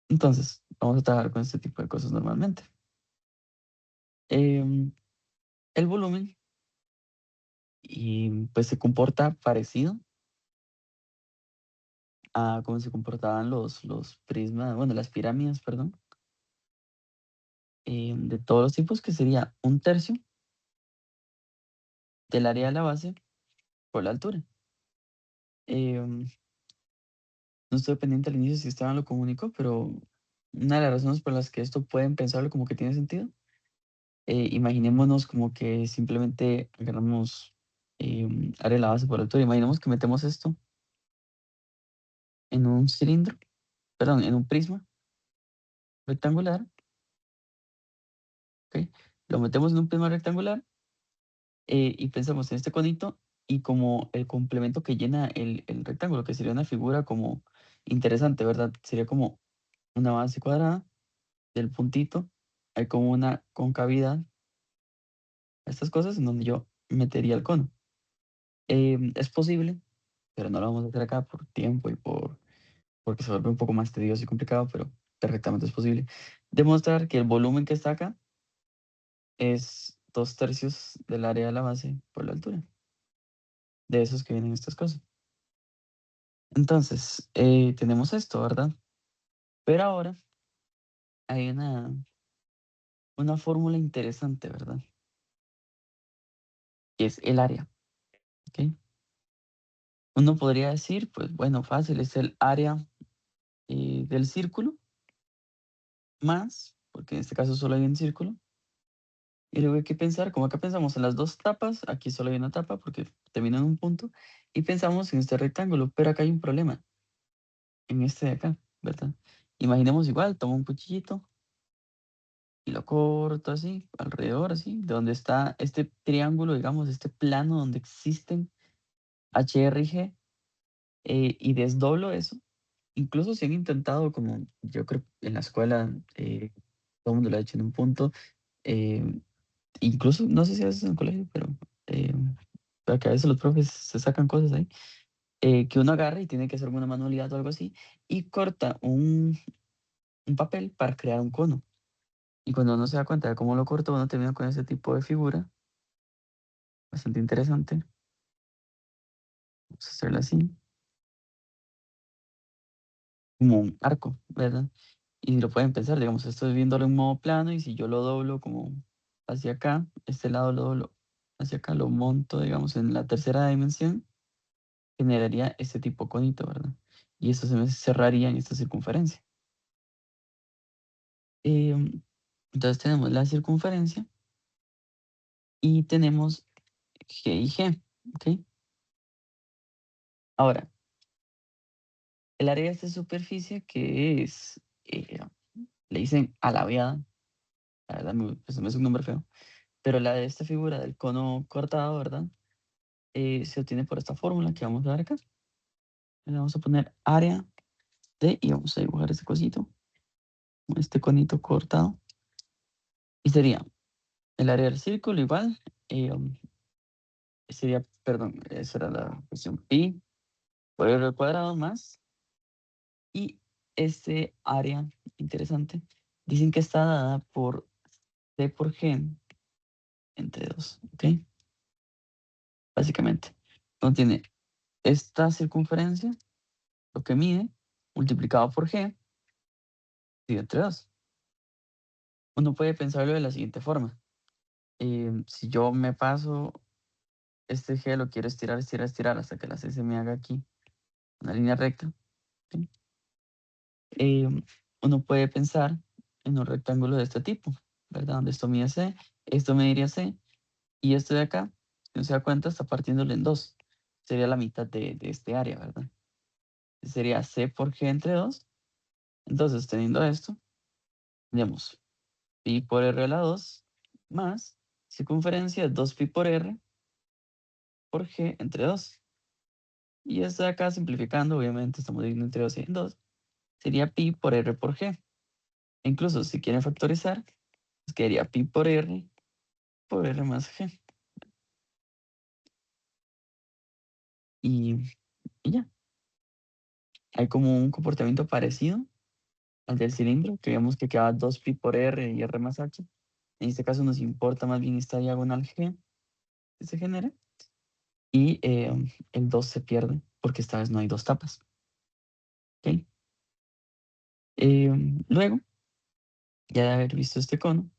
Entonces, vamos a trabajar con este tipo de cosas normalmente. Em, el volumen, y pues se comporta parecido a cómo se comportaban los prismas, bueno, las pirámides, perdón, de todos los tipos, que sería un tercio del área de la base por la altura. Em, no estoy pendiente al inicio si Esteban lo comunicó, pero una de las razones por las que esto pueden pensarlo como que tiene sentido, imaginémonos como que simplemente agarramos área de la base por altura. Imaginemos que metemos esto en un cilindro, perdón, en un prisma rectangular, ¿ok? Lo metemos en un prisma rectangular y pensamos en este conito y como el complemento que llena el rectángulo, que sería una figura como interesante, ¿verdad? Sería como una base cuadrada del puntito, hay como una concavidad, estas cosas en donde yo metería el cono. Es posible, pero no lo vamos a hacer acá por tiempo y porque se vuelve un poco más tedioso y complicado, pero perfectamente es posible demostrar que el volumen que está acá es 2/3 del área de la base por la altura, de esos que vienen estas cosas. Entonces, tenemos esto, ¿verdad? Pero ahora hay una fórmula interesante, ¿verdad? Que es el área, ¿ok? Uno podría decir, pues bueno, fácil, es el área del círculo más, porque en este caso solo hay un círculo. Y luego hay que pensar, como acá pensamos en las dos tapas, aquí solo hay una tapa porque termina en un punto, y pensamos en este rectángulo, pero acá hay un problema, en este de acá, ¿verdad? Imaginemos igual, tomo un cuchillito y lo corto así, alrededor así, de donde está este triángulo, digamos, este plano donde existen H, R y G, y desdoblo eso. Incluso se han intentado, como yo creo en la escuela, todo el mundo lo ha hecho en un punto, eh, incluso, no sé si a veces en el colegio, eh, pero que a veces los profes se sacan cosas ahí, que uno agarra y tiene que hacer alguna manualidad o algo así, y corta un papel para crear un cono. Y cuando uno se da cuenta de cómo lo cortó, uno termina con ese tipo de figura, bastante interesante. Vamos a hacerlo así, como un arco, ¿verdad? Y lo pueden pensar, digamos, estoy viéndolo en modo plano y si yo lo doblo como hacia acá, este lado lo doblo hacia acá, lo monto, digamos, en la tercera dimensión, generaría este tipo conito, ¿verdad? Y esto se me cerraría en esta circunferencia. Em, entonces tenemos la circunferencia y tenemos G y G, ¿ok? Ahora, el área de esta superficie que es, le dicen alabeada, la verdad pues, me es un nombre feo, pero la de esta figura del cono cortado, ¿verdad? Se obtiene por esta fórmula que vamos a dar acá. Le vamos a poner área de, y vamos a dibujar este cosito, este conito cortado, y sería el área del círculo igual, sería, perdón, esa era la cuestión, pi por r al cuadrado más, y este área interesante, dicen que está dada por c por g entre 2, ¿ok? Básicamente, no tiene esta circunferencia, lo que mide, multiplicado por g, dividido entre 2. Uno puede pensarlo de la siguiente forma. Si yo me paso este G, lo quiero estirar, estirar, estirar hasta que la C se me haga aquí una línea recta. ¿Sí? Uno puede pensar en un rectángulo de este tipo, ¿verdad? Donde esto mide C, esto mediría C, y esto de acá, si uno se da cuenta, está partiéndolo en 2. Sería la mitad de este área, ¿verdad? Sería C por G entre 2. Entonces, teniendo esto, tenemos pi por R a la 2 más circunferencia 2pi por R por G entre 2. Y esto de acá, simplificando, obviamente estamos dividiendo entre 2 y en 2, sería pi por R por G. E incluso si quieren factorizar, pues quedaría pi por R más G. Y ya. Hay como un comportamiento parecido al del cilindro, que vemos que queda 2pi por R y R más H. En este caso nos importa más bien esta diagonal G que se genera. Y el 2 se pierde porque esta vez no hay dos tapas. ¿Ok? Luego, ya de haber visto este cono,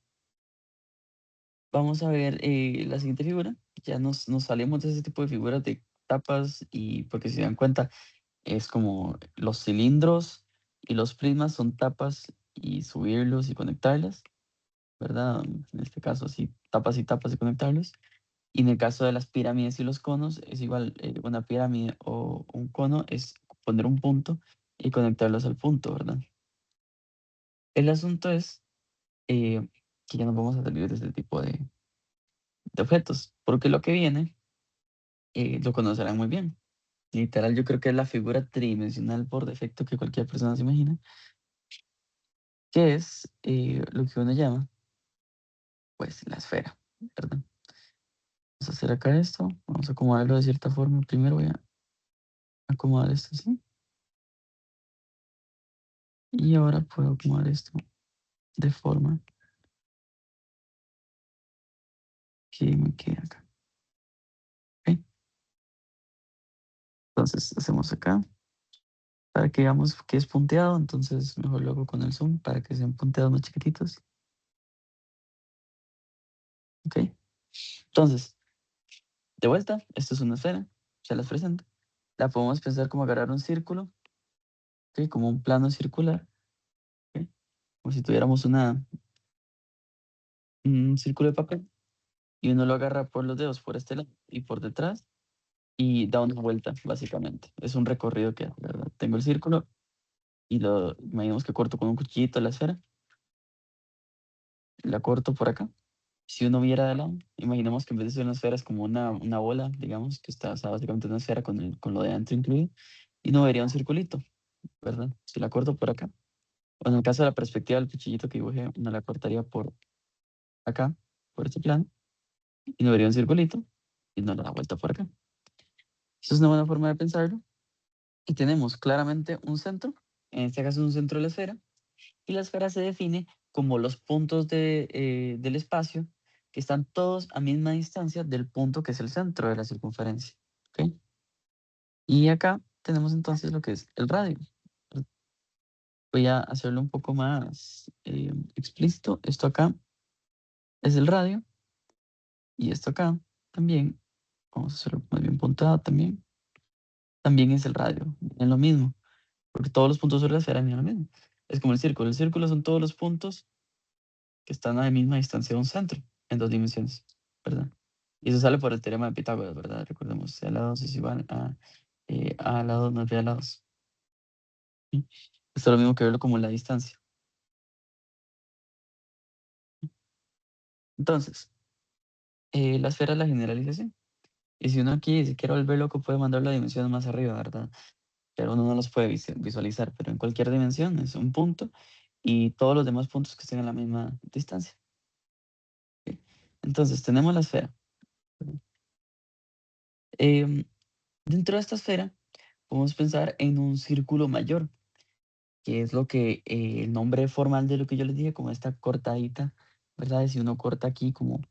vamos a ver la siguiente figura. Ya nos salimos de ese tipo de figuras de tapas y porque si se dan cuenta, es como los cilindros y los prismas son tapas y subirlos y conectarlas, ¿verdad? En este caso, así, tapas y tapas y conectarlos. Y en el caso de las pirámides y los conos, es igual, una pirámide o un cono es poner un punto y conectarlos al punto, ¿verdad? El asunto es que ya no vamos a salir de este tipo de objetos, porque lo que viene lo conocerán muy bien. Literal, yo creo que es la figura tridimensional por defecto que cualquier persona se imagina, que es lo que uno llama, pues, la esfera, ¿verdad? Vamos a hacer acá esto, vamos a acomodarlo de cierta forma. Primero voy a acomodar esto así. Y ahora puedo acomodar esto de forma que me quede acá. ¿Ok? Entonces hacemos acá para que veamos que es punteado. Entonces mejor lo hago con el zoom para que sean punteados más chiquititos. ¿Ok? Entonces, de vuelta, esto es una esfera. Se las presento. La podemos pensar como agarrar un círculo, ¿ok? Como un plano circular, ¿ok? Como si tuviéramos un círculo de papel y uno lo agarra por los dedos por este lado y por detrás y da una vuelta, básicamente. Es un recorrido que, ¿verdad? Tengo el círculo y lo imaginemos que corto con un cuchillito la esfera, la corto por acá. Si uno viera de lado, imaginemos que en vez de ser una esfera es como una bola, digamos, que está, o sea, básicamente una esfera con lo de adentro incluido, y no vería un circulito, ¿verdad? Si la corto por acá, o en el caso de la perspectiva del cuchillito que dibujé, uno la cortaría por acá, por este plano, y no vería un circulito, y no le da vuelta por acá. Esa es una buena forma de pensarlo. Y tenemos claramente un centro, en este caso es un centro de la esfera, y la esfera se define como los puntos del espacio que están todos a misma distancia del punto que es el centro de la circunferencia. ¿Ok? Y acá tenemos entonces lo que es el radio. Voy a hacerlo un poco más explícito. Esto acá es el radio y esto acá también, vamos a hacerlo más bien punteado también, también es el radio, es lo mismo, porque todos los puntos sobre la esfera miden lo mismo. Es como el círculo. El círculo son todos los puntos que están a la misma distancia de un centro en dos dimensiones, ¿verdad? Y eso sale por el teorema de Pitágoras, ¿verdad? Recordemos, C a la 2 es igual a la 2 más B a la 2. ¿Sí? Esto es lo mismo que verlo como la distancia. Entonces, la esfera es la generalización. Y si uno aquí se quiere volver loco, puede mandar la dimensión más arriba, ¿verdad? Pero uno no los puede visualizar, pero en cualquier dimensión es un punto y todos los demás puntos que estén a la misma distancia. ¿Ok? Entonces, tenemos la esfera. Em, Dentro de esta esfera, podemos pensar en un círculo mayor, que es lo que el nombre formal de lo que yo les dije, como esta cortadita, ¿verdad? Si uno corta aquí como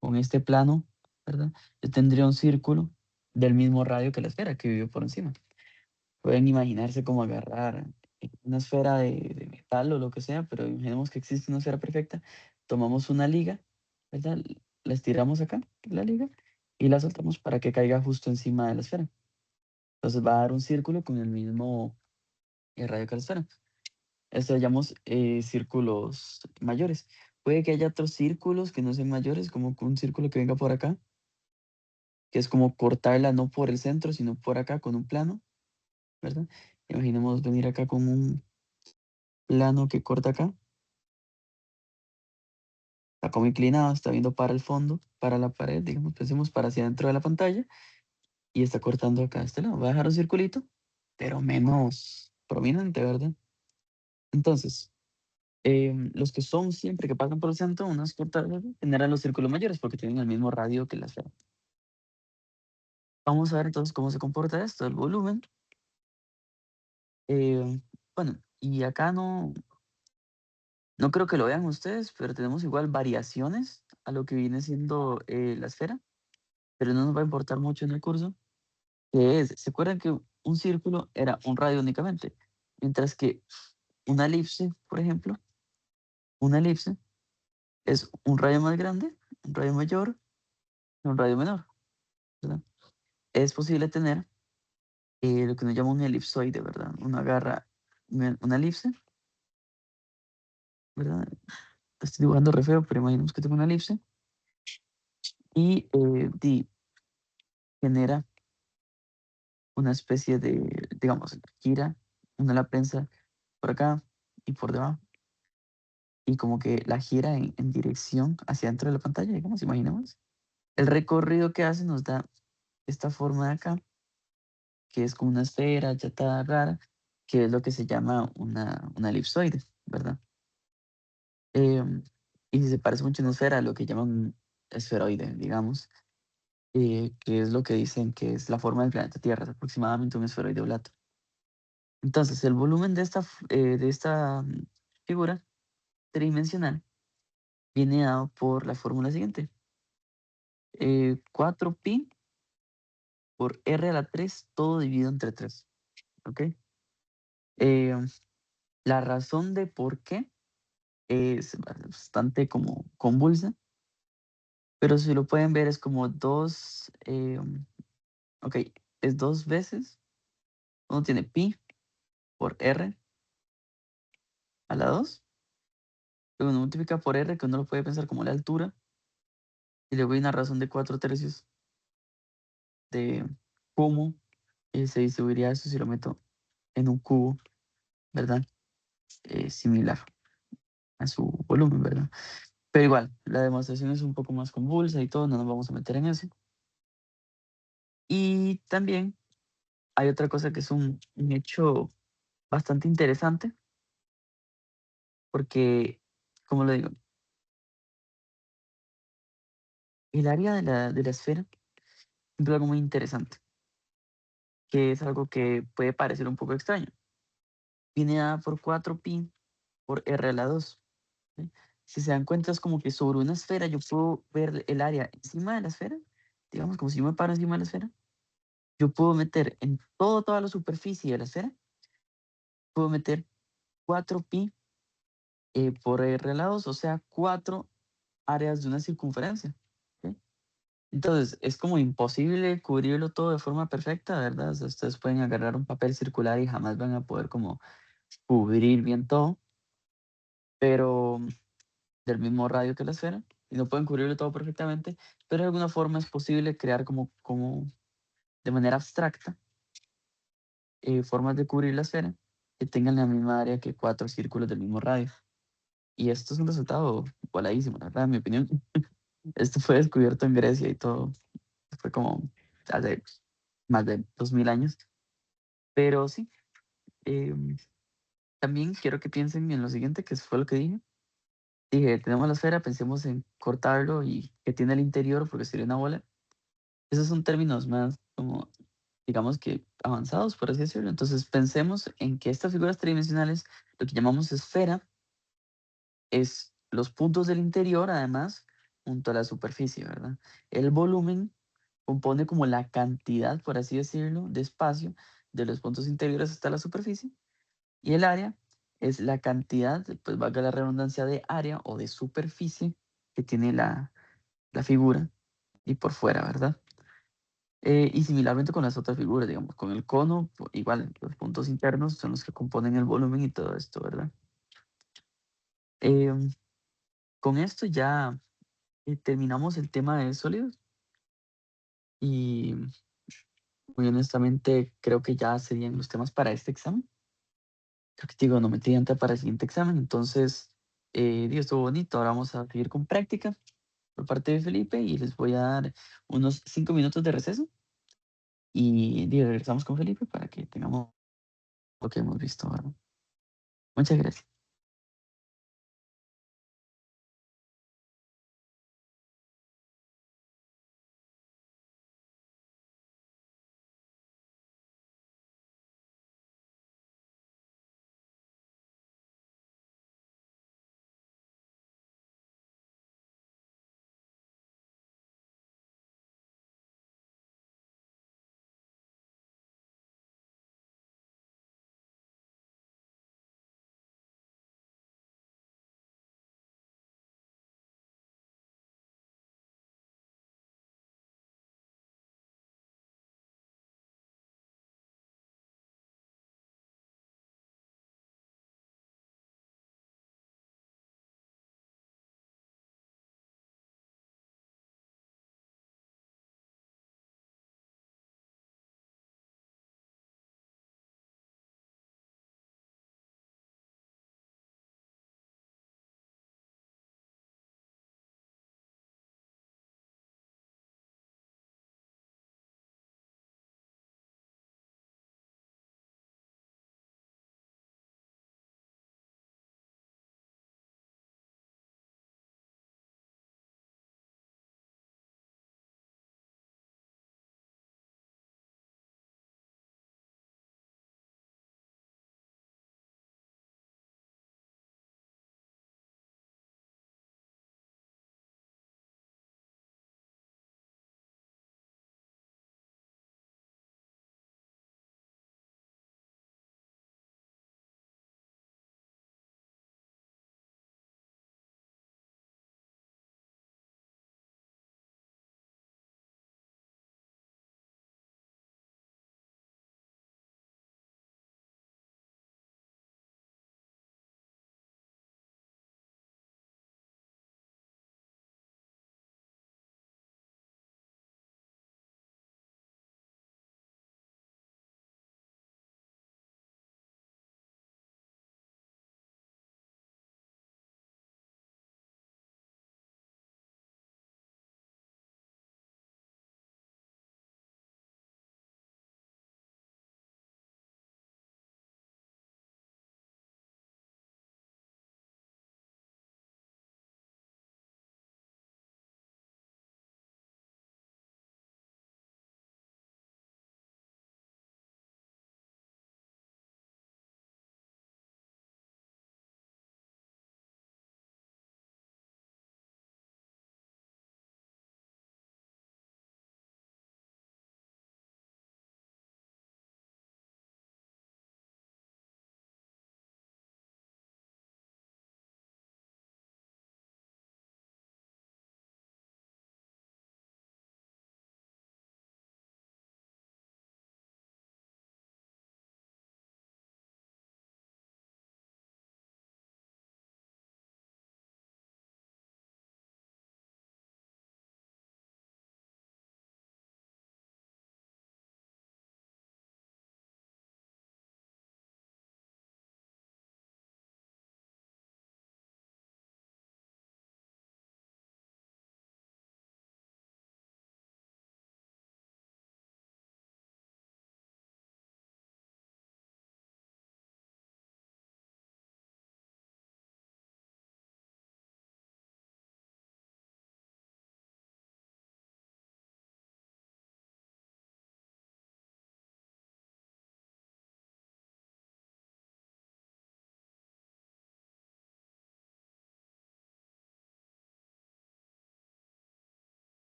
con este plano, ¿verdad? Yo tendría un círculo del mismo radio que la esfera que vive por encima. Pueden imaginarse cómo agarrar una esfera de metal o lo que sea, pero imaginemos que existe una esfera perfecta, tomamos una liga, ¿verdad? La estiramos acá, la liga, y la soltamos para que caiga justo encima de la esfera. Entonces va a dar un círculo con el mismo radio que la esfera. Esto le llamamos círculos mayores. Puede que haya otros círculos que no sean mayores, como un círculo que venga por acá, que es como cortarla no por el centro, sino por acá con un plano, ¿verdad? Imaginemos venir acá con un plano que corta acá, está como inclinado, está viendo para el fondo, para la pared, digamos, pensemos para hacia adentro de la pantalla, y está cortando acá a este lado. Va a dejar un circulito, pero menos prominente, ¿verdad? Entonces, los que son siempre que pasan por el centro, unas cortas, generan los círculos mayores porque tienen el mismo radio que la esfera. Vamos a ver entonces cómo se comporta esto, el volumen. Bueno, y acá no creo que lo vean ustedes, pero tenemos igual variaciones a lo que viene siendo la esfera, pero no nos va a importar mucho en el curso, que es, ¿se acuerdan que un círculo era un radio únicamente? Mientras que una elipse, por ejemplo, una elipse es un radio más grande, un radio mayor y un radio menor, ¿verdad? Es posible tener lo que nos llama un elipsoide, ¿verdad? Uno agarra una elipse, ¿verdad? Estoy dibujando re feo, pero imaginemos que tengo una elipse y genera una especie de, digamos, gira, una la prensa por acá y por debajo, y como que la gira en dirección hacia dentro de la pantalla, digamos, imaginemos. El recorrido que hace nos da esta forma de acá, que es como una esfera achatada rara, que es lo que se llama una elipsoide, ¿verdad? Em, y si se parece mucho a una esfera, lo que llaman esferoide, digamos, que es lo que dicen que es la forma del planeta Tierra, es aproximadamente un esferoide blato. Entonces, el volumen de esta figura tridimensional viene dado por la fórmula siguiente. 4pi por r a la 3, todo dividido entre 3. ¿Ok? Eh, la razón de por qué es bastante como convulsa, pero si lo pueden ver es como ok, es dos veces, uno tiene pi por r a la 2, luego uno multiplica por r, que uno lo puede pensar como la altura, y luego hay una razón de 4/3 de cómo se distribuiría eso si lo meto en un cubo, ¿verdad? Similar a su volumen, ¿verdad? Pero igual, la demostración es un poco más convulsa y todo, no nos vamos a meter en eso. Y también hay otra cosa que es un hecho bastante interesante, porque, como lo digo, el área de la esfera es algo muy interesante, que es algo que puede parecer un poco extraño. Viene dada por 4pi por r a la 2. ¿Sí? Si se dan cuenta, es como que sobre una esfera yo puedo ver el área encima de la esfera, digamos, como si yo me paro encima de la esfera. Yo puedo meter en toda la superficie de la esfera, puedo meter 4pi por r a la 2, o sea, 4 áreas de una circunferencia. ¿Sí? Entonces, es como imposible cubrirlo todo de forma perfecta, ¿verdad? O sea, ustedes pueden agarrar un papel circular y jamás van a poder como cubrir bien todo, pero del mismo radio que la esfera, y no pueden cubrirlo todo perfectamente, pero de alguna forma es posible crear como de manera abstracta formas de cubrir la esfera que tengan la misma área que 4 círculos del mismo radio. Y esto es un resultado voladísimo, la verdad, en mi opinión. Esto fue descubierto en Grecia y todo. Fue como hace más de 2000 años. Pero sí, em, también quiero que piensen en lo siguiente, que fue lo que dije. Dije, tenemos la esfera, pensemos en cortarlo y que tiene el interior, porque sería una bola. Esos son términos más como, digamos que avanzados, por así decirlo. Entonces pensemos en que estas figuras tridimensionales, lo que llamamos esfera, es los puntos del interior, además, junto a la superficie, ¿verdad? El volumen compone como la cantidad, por así decirlo, de espacio de los puntos interiores hasta la superficie. Y el área es la cantidad, pues valga la redundancia, de área o de superficie que tiene la figura y por fuera, ¿verdad? Y similarmente con las otras figuras, digamos, con el cono, igual, los puntos internos son los que componen el volumen y todo esto, ¿verdad? Em, con esto ya terminamos el tema de sólidos y muy honestamente creo que ya serían los temas para este examen. Creo que digo, no me tanta para el siguiente examen, entonces, digo, estuvo bonito, ahora vamos a seguir con práctica por parte de Felipe y les voy a dar unos 5 minutos de receso y digo, regresamos con Felipe para que tengamos lo que hemos visto, ¿verdad? Muchas gracias.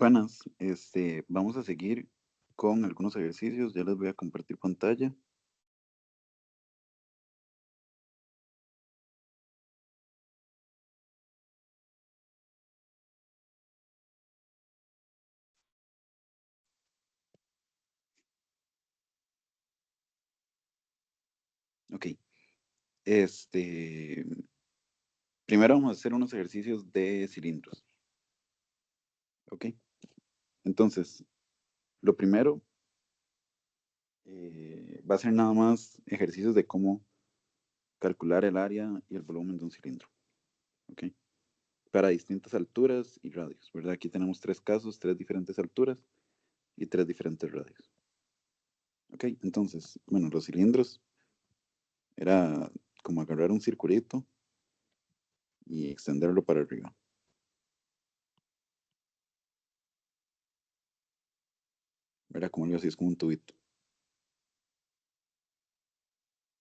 Buenas, vamos a seguir con algunos ejercicios. Ya les voy a compartir pantalla. Ok. Primero vamos a hacer unos ejercicios de cilindros. Ok. Entonces, lo primero va a ser nada más ejercicios de cómo calcular el área y el volumen de un cilindro. Ok. Para distintas alturas y radios, ¿verdad? Aquí tenemos 3 casos, 3 diferentes alturas y 3 diferentes radios. Ok, entonces, bueno, los cilindros era como agarrar un circulito y extenderlo para arriba. ¿Verdad? Como algo así, es como un tubito.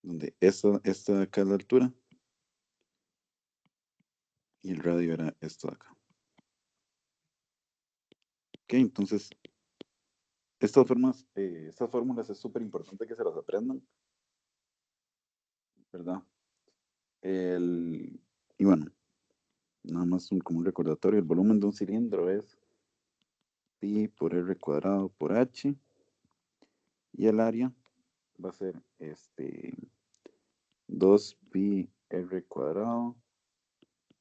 Donde esta de acá es la altura y el radio era esto de acá. Ok, entonces, estas fórmulas es súper importante que se las aprendan, ¿verdad? Y bueno, nada más como un recordatorio, el volumen de un cilindro es pi por r cuadrado por h, y el área va a ser 2 pi r cuadrado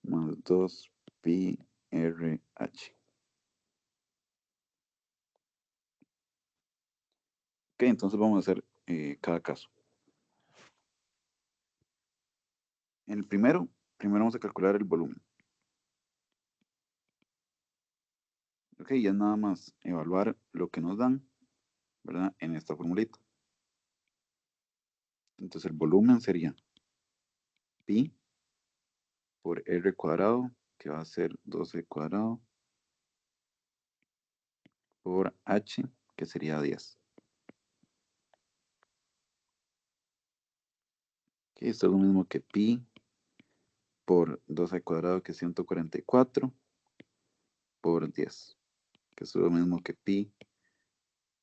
más 2 pi r h. Ok, entonces vamos a hacer cada caso. En el primero vamos a calcular el volumen. Ok, y es nada más evaluar lo que nos dan, ¿verdad? En esta formulita. Entonces el volumen sería pi por r cuadrado, que va a ser 12 cuadrado, por h, que sería 10. Ok, esto es lo mismo que pi por 12 al cuadrado, que es 144, por 10, que es lo mismo que pi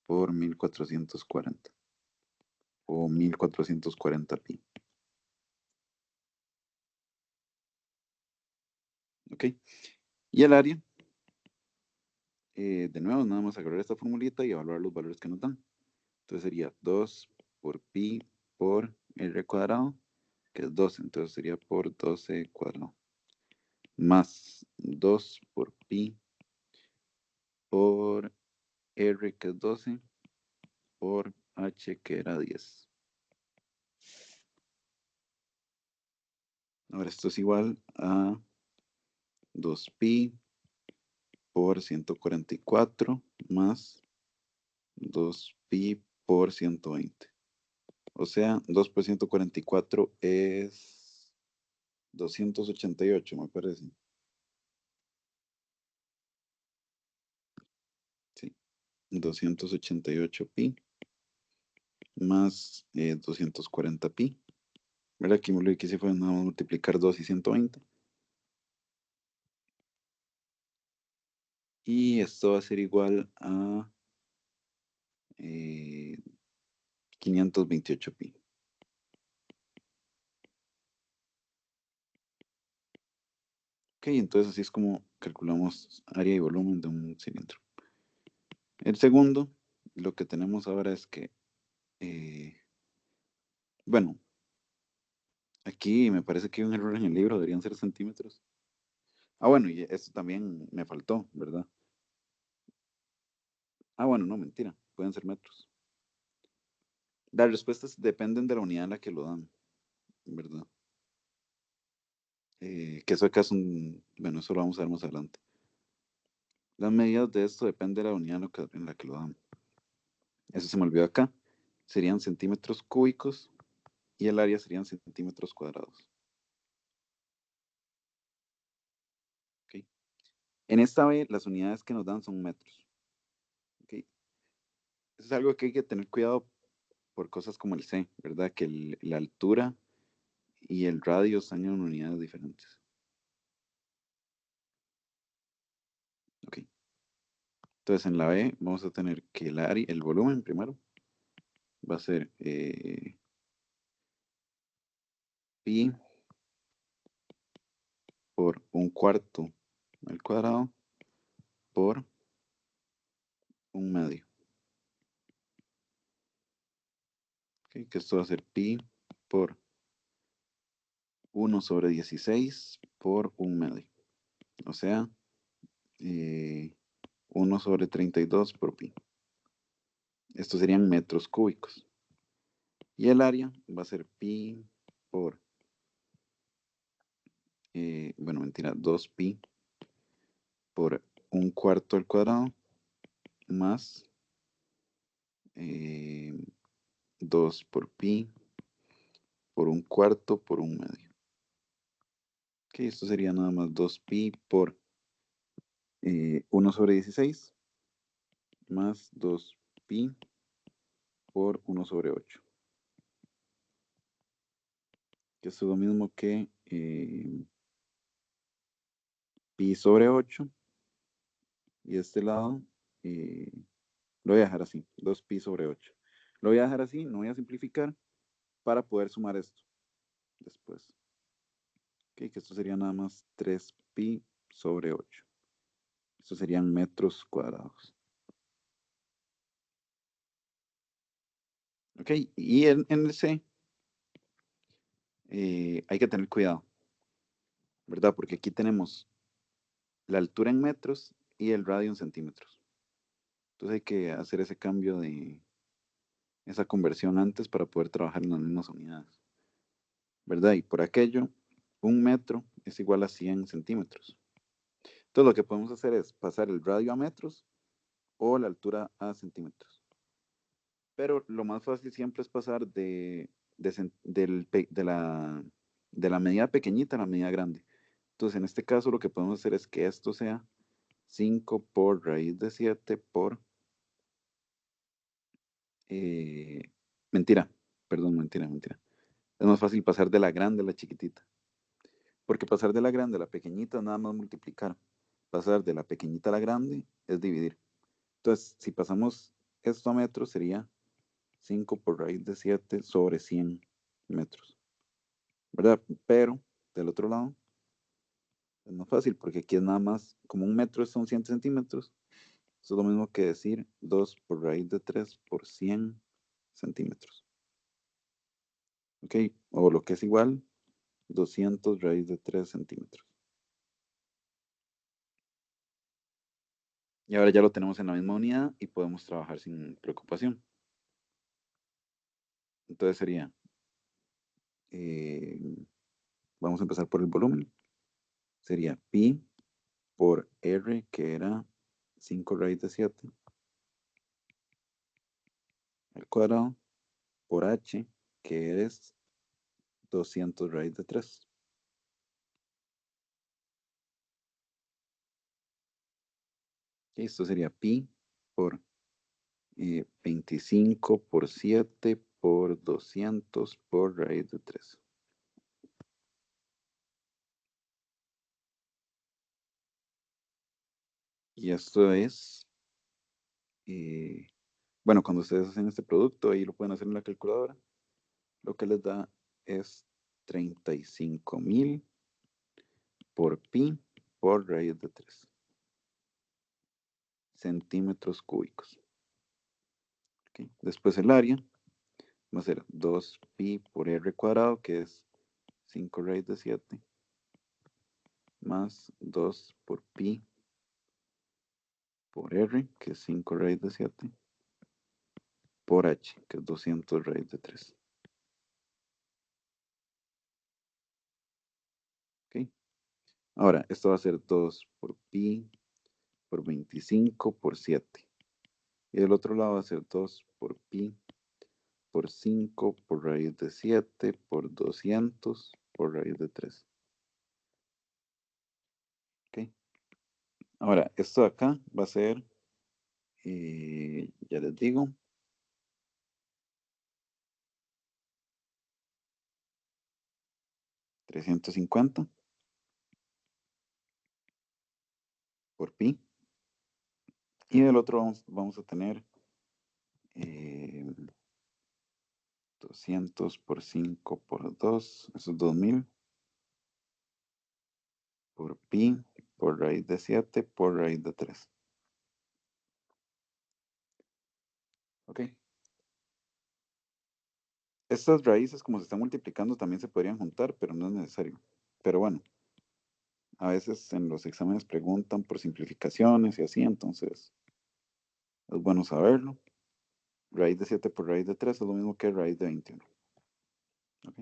por 1440, o 1440 pi. Ok, y el área, de nuevo, nada más agarrar esta formulita y evaluar los valores que nos dan. Entonces sería 2 por pi por r cuadrado, que es 12, entonces sería por 12 cuadrado, más 2 por pi por r, que es 12, por h, que era 10. Ahora esto es igual a 2 pi por 144 más 2 pi por 120. O sea, 2 por 144 es 288, me parece. Sí, 288 pi más 240 pi. ¿Verdad? Aquí lo que hice fue nada más multiplicar 2 y 120. Y esto va a ser igual a 528 pi. Ok, entonces así es como calculamos área y volumen de un cilindro. El segundo, lo que tenemos ahora es que, bueno, aquí me parece que hay un error en el libro, deberían ser centímetros. Ah, bueno, y esto también me faltó, ¿verdad? Ah, bueno, no, mentira, pueden ser metros. Las respuestas dependen de la unidad en la que lo dan, ¿verdad? Que eso acá son, bueno, eso lo vamos a ver más adelante. Las medidas de esto dependen de la unidad en la que lo dan. Eso se me olvidó acá. Serían centímetros cúbicos y el área serían centímetros cuadrados. ¿Okay? En esta vez, las unidades que nos dan son metros. ¿Okay? Eso es algo que hay que tener cuidado por cosas como el C, ¿verdad? Que la altura y el radio están en unidades diferentes. Ok. Entonces en la B vamos a tener que el volumen primero va a ser pi por 1/4 al cuadrado por 1/2. ¿Ok? Que esto va a ser pi por 1/16 por 1/2. O sea, 1/32 por pi. Estos serían metros cúbicos. Y el área va a ser pi por, bueno, mentira, 2pi por 1/4 al cuadrado más 2 por pi por 1/4 por 1/2. Ok, esto sería nada más 2pi por 1/16 más 2pi por 1/8. Que esto es lo mismo que pi sobre 8. Y este lado lo voy a dejar así, 2pi sobre 8. Lo voy a dejar así, no voy a simplificar para poder sumar esto después. Ok, que esto sería nada más 3pi sobre 8. Estos serían metros cuadrados. Ok, y en el C hay que tener cuidado, ¿verdad? Porque aquí tenemos la altura en metros y el radio en centímetros. Entonces hay que hacer ese cambio de esa conversión antes para poder trabajar en las mismas unidades, ¿verdad? Y por aquello, 1 metro es igual a 100 centímetros. Entonces lo que podemos hacer es pasar el radio a metros o la altura a centímetros. Pero lo más fácil siempre es pasar de la medida pequeñita a la medida grande. Entonces en este caso lo que podemos hacer es que esto sea 5 por raíz de 7 por... mentira, perdón, mentira. Es más fácil pasar de la grande a la chiquitita. Porque pasar de la grande a la pequeñita es nada más multiplicar. Pasar de la pequeñita a la grande es dividir. Entonces, si pasamos esto a metros, sería 5 por raíz de 7 sobre 100 metros, ¿verdad? Pero, del otro lado, es más fácil, porque aquí es nada más, como 1 metro son 100 centímetros, eso es lo mismo que decir 2 por raíz de 3 por 100 centímetros. ¿Ok? O lo que es igual, 200 raíz de 3 centímetros. Y ahora ya lo tenemos en la misma unidad y podemos trabajar sin preocupación. Entonces sería, vamos a empezar por el volumen. Sería pi por r, que era 5 raíz de 7 al cuadrado, por h, que es 200 raíz de 3. Y esto sería pi por 25 por 7 por 200 por raíz de 3. Y esto es, bueno, cuando ustedes hacen este producto, ahí lo pueden hacer en la calculadora, lo que les da es 35.000 por pi por raíz de 3 centímetros cúbicos. Okay. Después el área va a ser 2pi por r cuadrado, que es 5 raíz de 7, más 2 por pi por r, que es 5 raíz de 7, por h, que es 200 raíz de 3. Okay. Ahora, esto va a ser 2 por pi por 25 por 7. Y del otro lado va a ser 2 por pi por 5 por raíz de 7 por 200 por raíz de 3. ¿Ok? Ahora, esto de acá va a ser, ya les digo, 350 por pi Y del otro vamos a tener 200 por 5 por 2, eso es 2000, por pi, por raíz de 7, por raíz de 3. Ok. Estas raíces, como se están multiplicando, también se podrían juntar, pero no es necesario. Pero bueno, a veces en los exámenes preguntan por simplificaciones y así, entonces es bueno saberlo. Raíz de 7 por raíz de 3 es lo mismo que raíz de 21. Ok.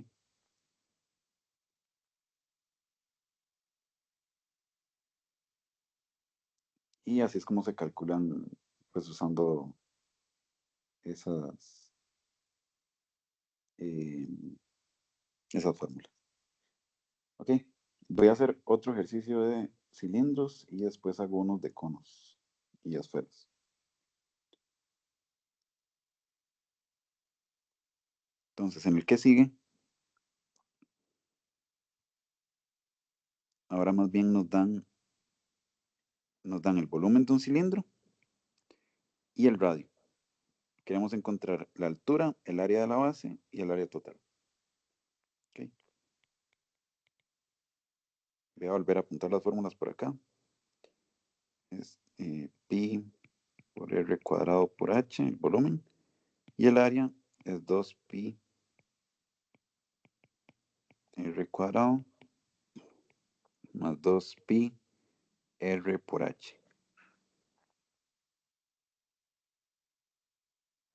Y así es como se calculan, pues usando esas, eh, esas fórmulas. Ok, voy a hacer otro ejercicio de cilindros y después hago unos de conos y esferas. Entonces, en el que sigue, ahora más bien nos dan el volumen de un cilindro y el radio. Queremos encontrar la altura, el área de la base y el área total. Okay. Voy a volver a apuntar las fórmulas por acá. Es pi por r cuadrado por h, el volumen. Y el área es 2pi r cuadrado más 2pi r por h.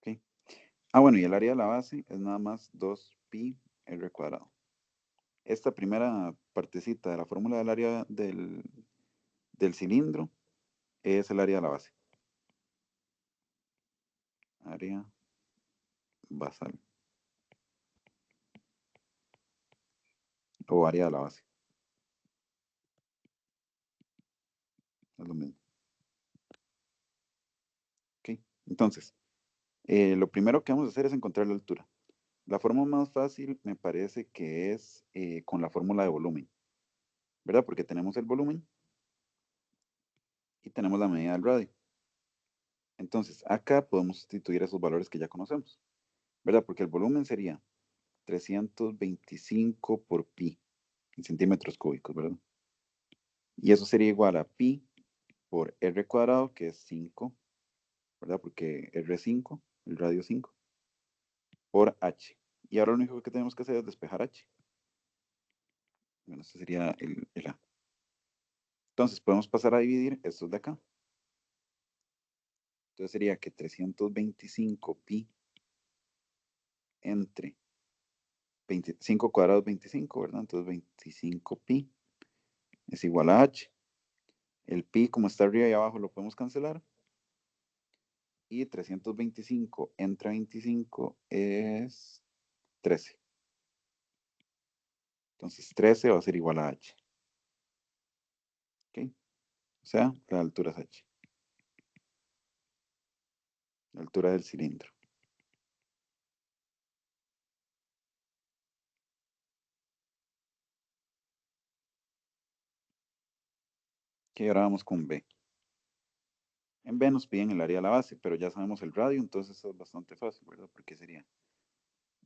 Okay. Bueno, y el área de la base es nada más 2pi r cuadrado. Esta primera partecita de la fórmula del área del cilindro es el área de la base. Área basal. O área de la base. Es lo mismo. Ok, entonces, lo primero que vamos a hacer es encontrar la altura. La forma más fácil me parece que es con la fórmula de volumen, ¿verdad? Porque tenemos el volumen y tenemos la medida del radio. Entonces, acá podemos sustituir esos valores que ya conocemos, ¿verdad? Porque el volumen sería 325 por pi, en centímetros cúbicos, ¿verdad? Y eso sería igual a pi por r cuadrado, que es 5, ¿verdad? Porque r es 5, el radio es 5, por h. Y ahora lo único que tenemos que hacer es despejar h. Bueno, este sería el A. Entonces podemos pasar a dividir estos de acá. Entonces sería que 325 pi entre 25 cuadrados 25, ¿verdad? Entonces 25 pi es igual a h. El pi, como está arriba y abajo, lo podemos cancelar. Y 325 entre 25 es 13. Entonces 13 va a ser igual a h. ¿Ok? O sea, la altura es h. La altura del cilindro. Ok, ahora vamos con B. En B nos piden el área de la base, pero ya sabemos el radio, entonces eso es bastante fácil, ¿verdad? Porque sería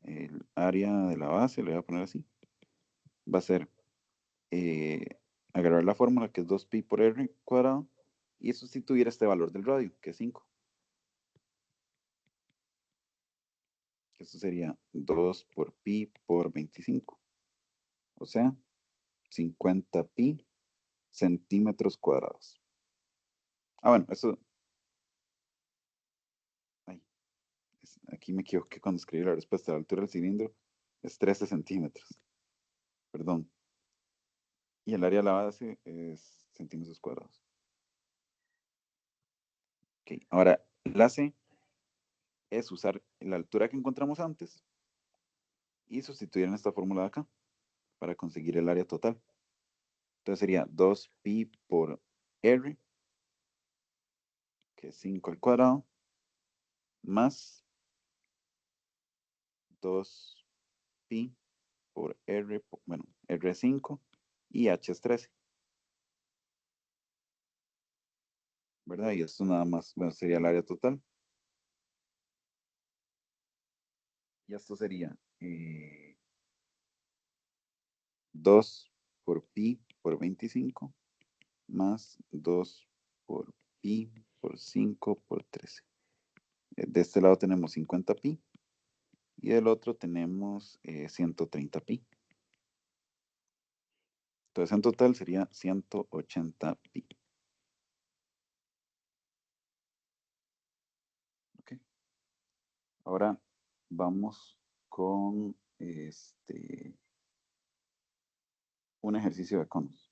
el área de la base, le voy a poner así, va a ser agarrar la fórmula que es 2pi por r cuadrado y sustituir este valor del radio, que es 5. Esto sería 2 por pi por 25. O sea, 50 pi centímetros cuadrados. Bueno, eso... Ay, aquí me equivoqué cuando escribí la respuesta. La altura del cilindro es 13 centímetros. Perdón. Y el área de la base es centímetros cuadrados. Ok, ahora la C es usar la altura que encontramos antes y sustituir en esta fórmula de acá para conseguir el área total. Entonces sería 2pi por r, que es 5 al cuadrado, más 2pi por r, bueno, r es 5 y h es 13. ¿verdad? Y esto nada más, bueno, sería el área total. Y esto sería 2 por pi por 25 más 2 por pi por 5 por 13. De este lado tenemos 50 pi y del otro tenemos 130 pi. Entonces en total sería 180 pi. Ok. Ahora vamos con un ejercicio de conos.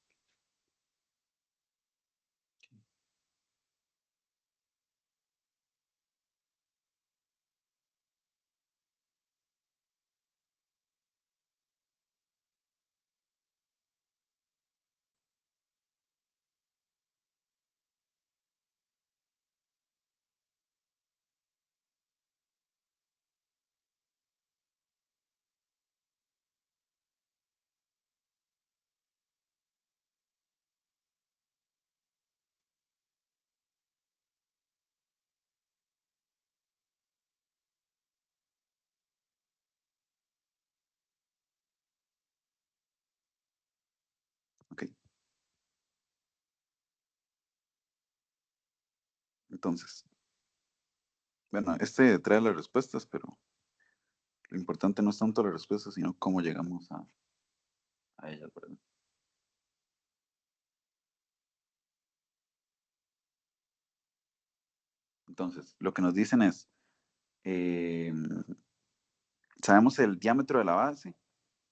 Ok. Entonces, bueno, este trae las respuestas, pero lo importante no es tanto las respuestas, sino cómo llegamos a ellas, ¿verdad? Entonces, lo que nos dicen es, sabemos el diámetro de la base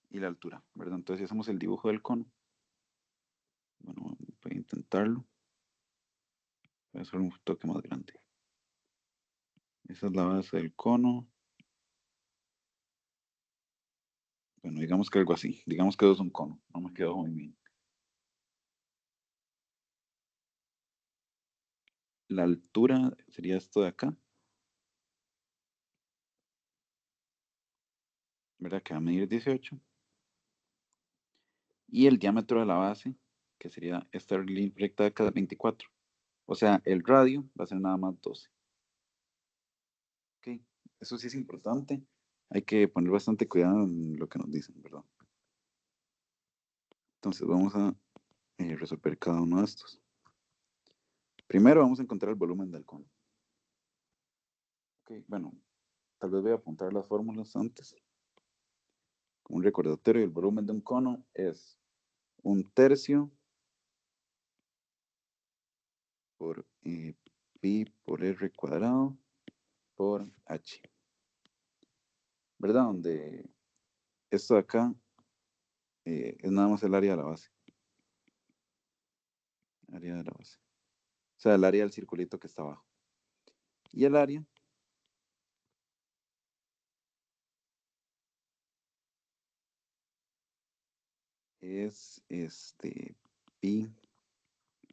y la altura, ¿verdad? Entonces, si hacemos el dibujo del cono, bueno, voy a intentarlo. Voy a hacer un toque más grande. Esa es la base del cono. Bueno, digamos que algo así. Digamos que eso es un cono. No me quedó muy bien. La altura sería esto de acá. ¿Verdad? Que va a medir 18. Y el diámetro de la base, que sería esta recta de acá, 24. O sea, el radio va a ser nada más 12. Ok, eso sí es importante. Hay que poner bastante cuidado en lo que nos dicen, ¿verdad? Entonces vamos a resolver cada uno de estos. Primero vamos a encontrar el volumen del cono. Ok, bueno, tal vez voy a apuntar las fórmulas antes. Como un recordatorio, el volumen de un cono es 1/3 por pi por r cuadrado por h. ¿Verdad? Donde esto de acá es nada más el área de la base. Área de la base. O sea, el área del circulito que está abajo. Y el área es pi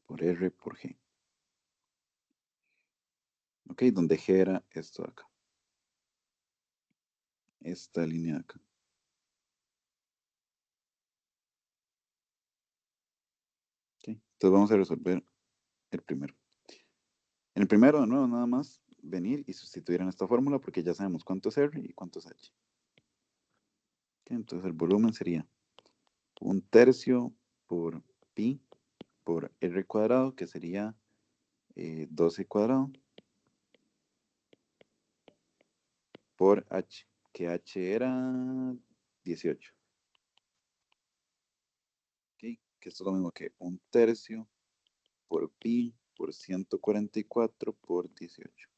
por r por g. Ok, donde g era esto de acá. Esta línea de acá. Ok, entonces vamos a resolver el primero. En el primero, de nuevo, nada más venir y sustituir en esta fórmula porque ya sabemos cuánto es r y cuánto es h. Ok, entonces el volumen sería 1/3 por pi por r cuadrado, que sería 12 cuadrado, por h, que h era 18. Okay, que esto es lo mismo que 1/3 por pi por 144 por 18.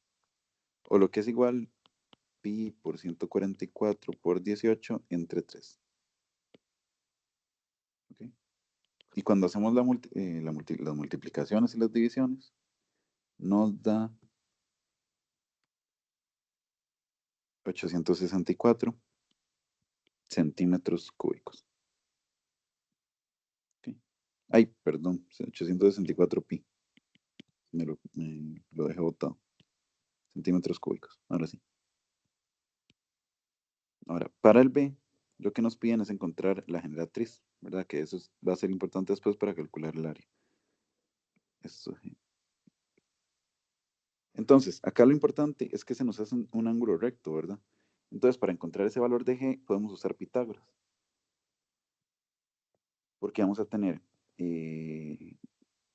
O lo que es igual, pi por 144 por 18 entre 3. Okay. Y cuando hacemos las multiplicaciones y las divisiones, nos da 864 centímetros cúbicos. Okay. Ay, perdón, 864 pi. Me lo dejé botado. Centímetros cúbicos, ahora sí. Ahora, para el B, lo que nos piden es encontrar la generatriz, ¿verdad? Que eso va a ser importante después para calcular el área. Esto Entonces, acá lo importante es que se nos hace un ángulo recto, ¿verdad? Entonces, para encontrar ese valor de G, podemos usar Pitágoras. Porque vamos a tener,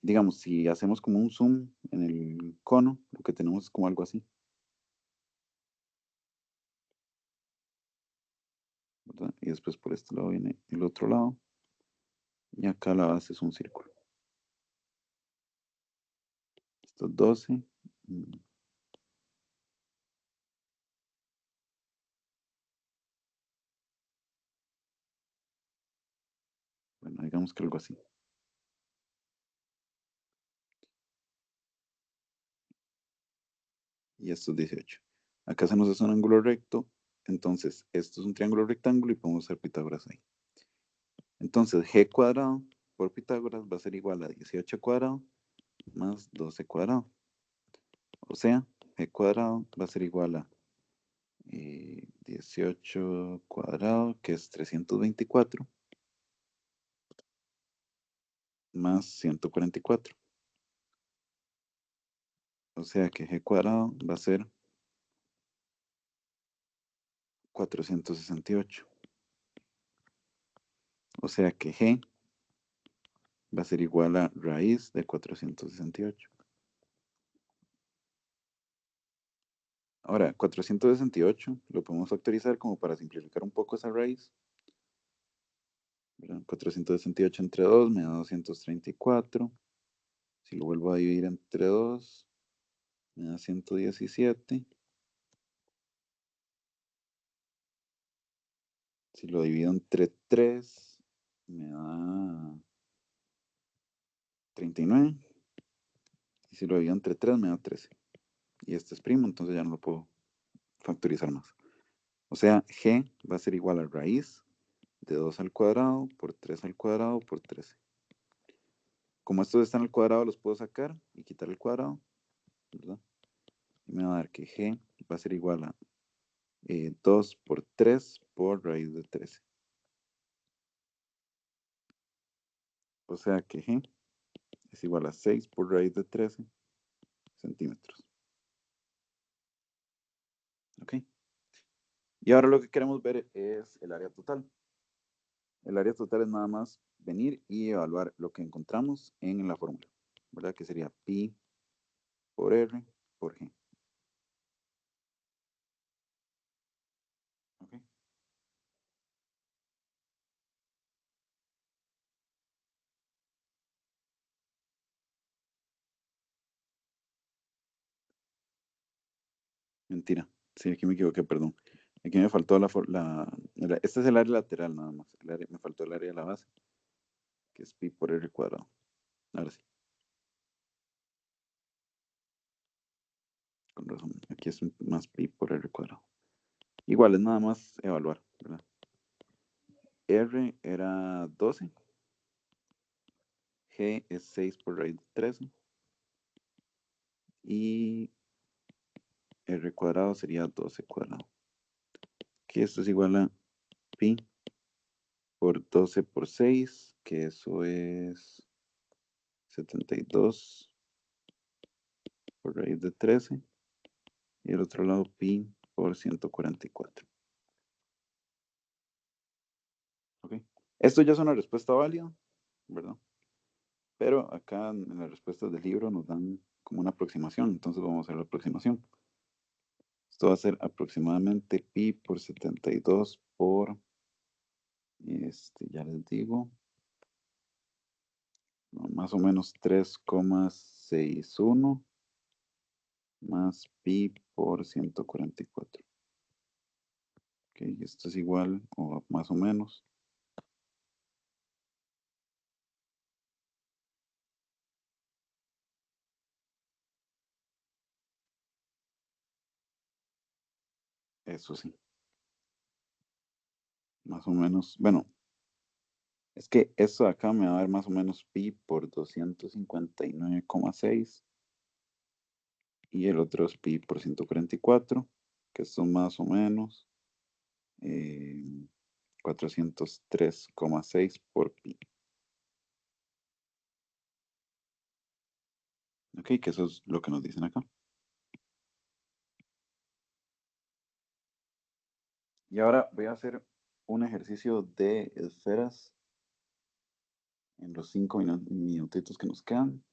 digamos, si hacemos como un zoom en el cono, lo que tenemos es como algo así. ¿Verdad? Y después por este lado viene el otro lado. Y acá la base es un círculo. Esto es 12. Bueno, digamos que algo así. Y esto es 18. Acá se nos hace un ángulo recto. Entonces, esto es un triángulo rectángulo y podemos usar Pitágoras ahí. Entonces, G cuadrado por Pitágoras va a ser igual a 18 cuadrado más 12 cuadrado. O sea, G cuadrado va a ser igual a 18 cuadrado, que es 324, más 144. O sea que G cuadrado va a ser 468. O sea que G va a ser igual a raíz de 468. Ahora, 468 lo podemos factorizar como para simplificar un poco esa raíz. 468 entre 2 me da 234. Si lo vuelvo a dividir entre 2, me da 117. Si lo divido entre 3, me da 39. Y si lo divido entre 3, me da 13. Y este es primo, entonces ya no lo puedo factorizar más. O sea, G va a ser igual a raíz de 2 al cuadrado por 3 al cuadrado por 13. Como estos están al cuadrado, los puedo sacar y quitar el cuadrado, ¿verdad? Y me va a dar que G va a ser igual a 2 por 3 por raíz de 13. O sea que G es igual a 6 por raíz de 13 centímetros. ¿Ok? Y ahora lo que queremos ver es el área total. El área total es nada más venir y evaluar lo que encontramos en la fórmula, ¿verdad? Que sería pi por r por g. ¿Ok? Mentira. Sí, aquí me equivoqué, perdón. Aquí me faltó este es el área lateral nada más. Me faltó el área de la base, que es pi por r cuadrado. Ahora sí. Con razón. Aquí es más pi por r cuadrado. Igual, es nada más evaluar, ¿verdad? R era 12. G es 6 por raíz de 13. Y r cuadrado sería 12 cuadrado. Que esto es igual a pi por 12 por 6, que eso es 72 por raíz de 13. Y el otro lado pi por 144. ¿Ok? Esto ya es una respuesta válida, ¿verdad? Pero acá en las respuestas del libro nos dan como una aproximación, entonces vamos a hacer la aproximación. Esto va a ser aproximadamente pi por 72 por, ya les digo, más o menos 3,61 más pi por 144. Ok, esto es igual o más o menos. Eso sí. Más o menos. Bueno, es que esto de acá me va a dar más o menos pi por 259,6. Y el otro es pi por 144, que son más o menos 403,6 por pi. Ok, que eso es lo que nos dicen acá. Y ahora voy a hacer un ejercicio de esferas en los 5 minutitos que nos quedan.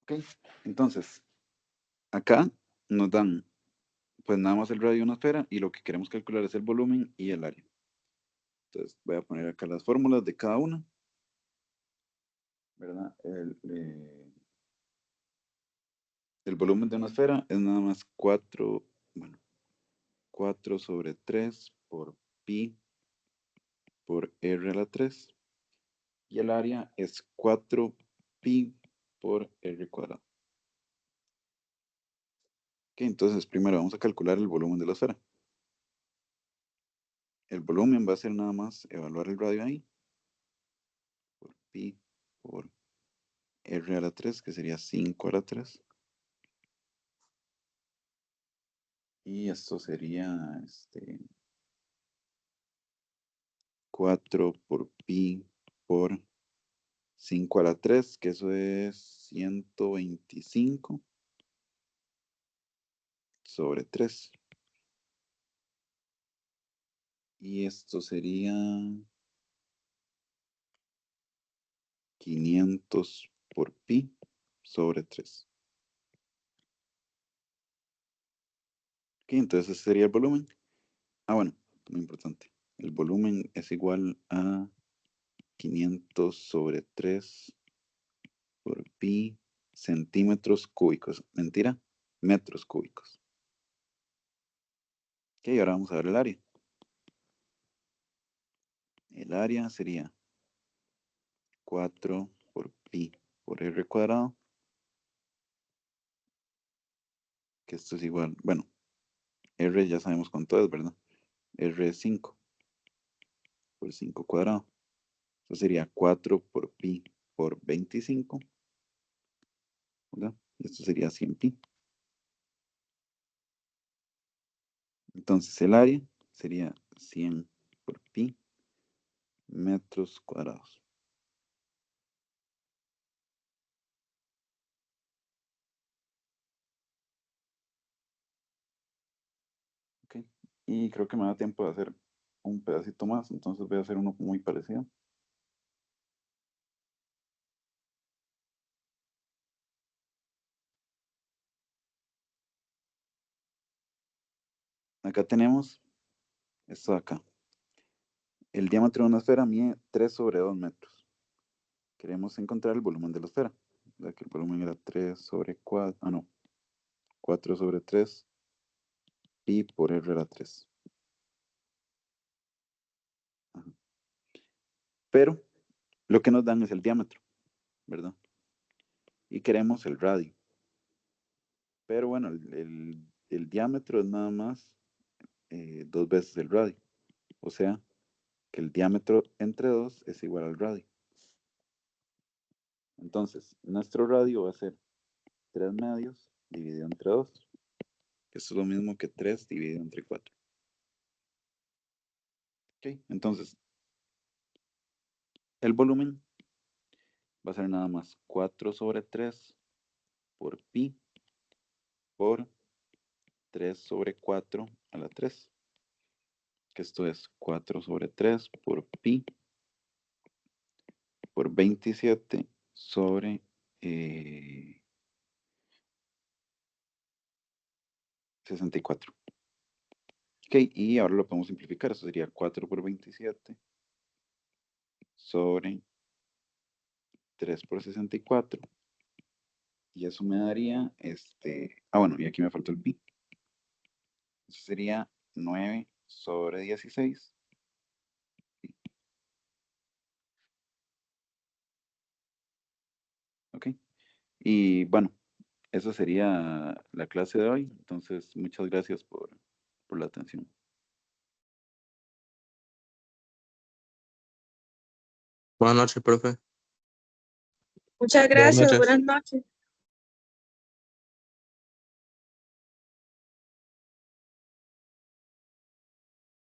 Ok, entonces, acá nos dan pues nada más el radio de una esfera y lo que queremos calcular es el volumen y el área. Entonces voy a poner acá las fórmulas de cada una, ¿verdad? El volumen de una esfera es nada más 4, bueno, 4 sobre 3 por pi por r a la 3. Y el área es 4 pi por r cuadrado. Ok, entonces primero vamos a calcular el volumen de la esfera. El volumen va a ser nada más evaluar el radio ahí, por pi por r a la 3, que sería 5 a la 3. Y esto sería 4 por pi por 5 a la 3, que eso es 125 sobre 3. Y esto sería 500 por pi sobre 3. Ok, entonces ese sería el volumen. Ah, bueno, muy importante. El volumen es igual a 500 sobre 3 por pi centímetros cúbicos. Mentira, metros cúbicos. Ok, ahora vamos a ver el área. El área sería 4 por pi por r cuadrado, que esto es igual, bueno, r ya sabemos cuánto es, ¿verdad? R es 5 por 5 cuadrado. Eso sería 4 por pi por 25, ¿verdad? Y esto sería 100 pi. Entonces el área sería 100 por pi metros cuadrados. Ok, y creo que me da tiempo de hacer un pedacito más, entonces voy a hacer uno muy parecido. Acá tenemos esto de acá. El diámetro de una esfera mide 3 sobre 2 metros. Queremos encontrar el volumen de la esfera. Ya que el volumen era 3 sobre 4, no, 4 sobre 3 pi por r a la 3. Ajá. Pero lo que nos dan es el diámetro, ¿verdad? Y queremos el radio. Pero bueno, el diámetro es nada más 2 veces el radio. O sea, que el diámetro entre 2 es igual al radio. Entonces, nuestro radio va a ser 3 medios dividido entre 2. Esto es lo mismo que 3 dividido entre 4. Ok, entonces, el volumen va a ser nada más 4 sobre 3 por pi por 3 sobre 4 a la 3. Que esto es 4 sobre 3 por pi por 27 sobre 64. Ok, y ahora lo podemos simplificar. Eso sería 4 por 27 sobre 3 por 64. Y eso me daría, bueno, y aquí me faltó el pi. Eso sería 9 sobre 16. Ok, y bueno, eso sería la clase de hoy. Entonces, muchas gracias por la atención. Buenas noches, profe. Muchas Buenas gracias, noches. buenas noches.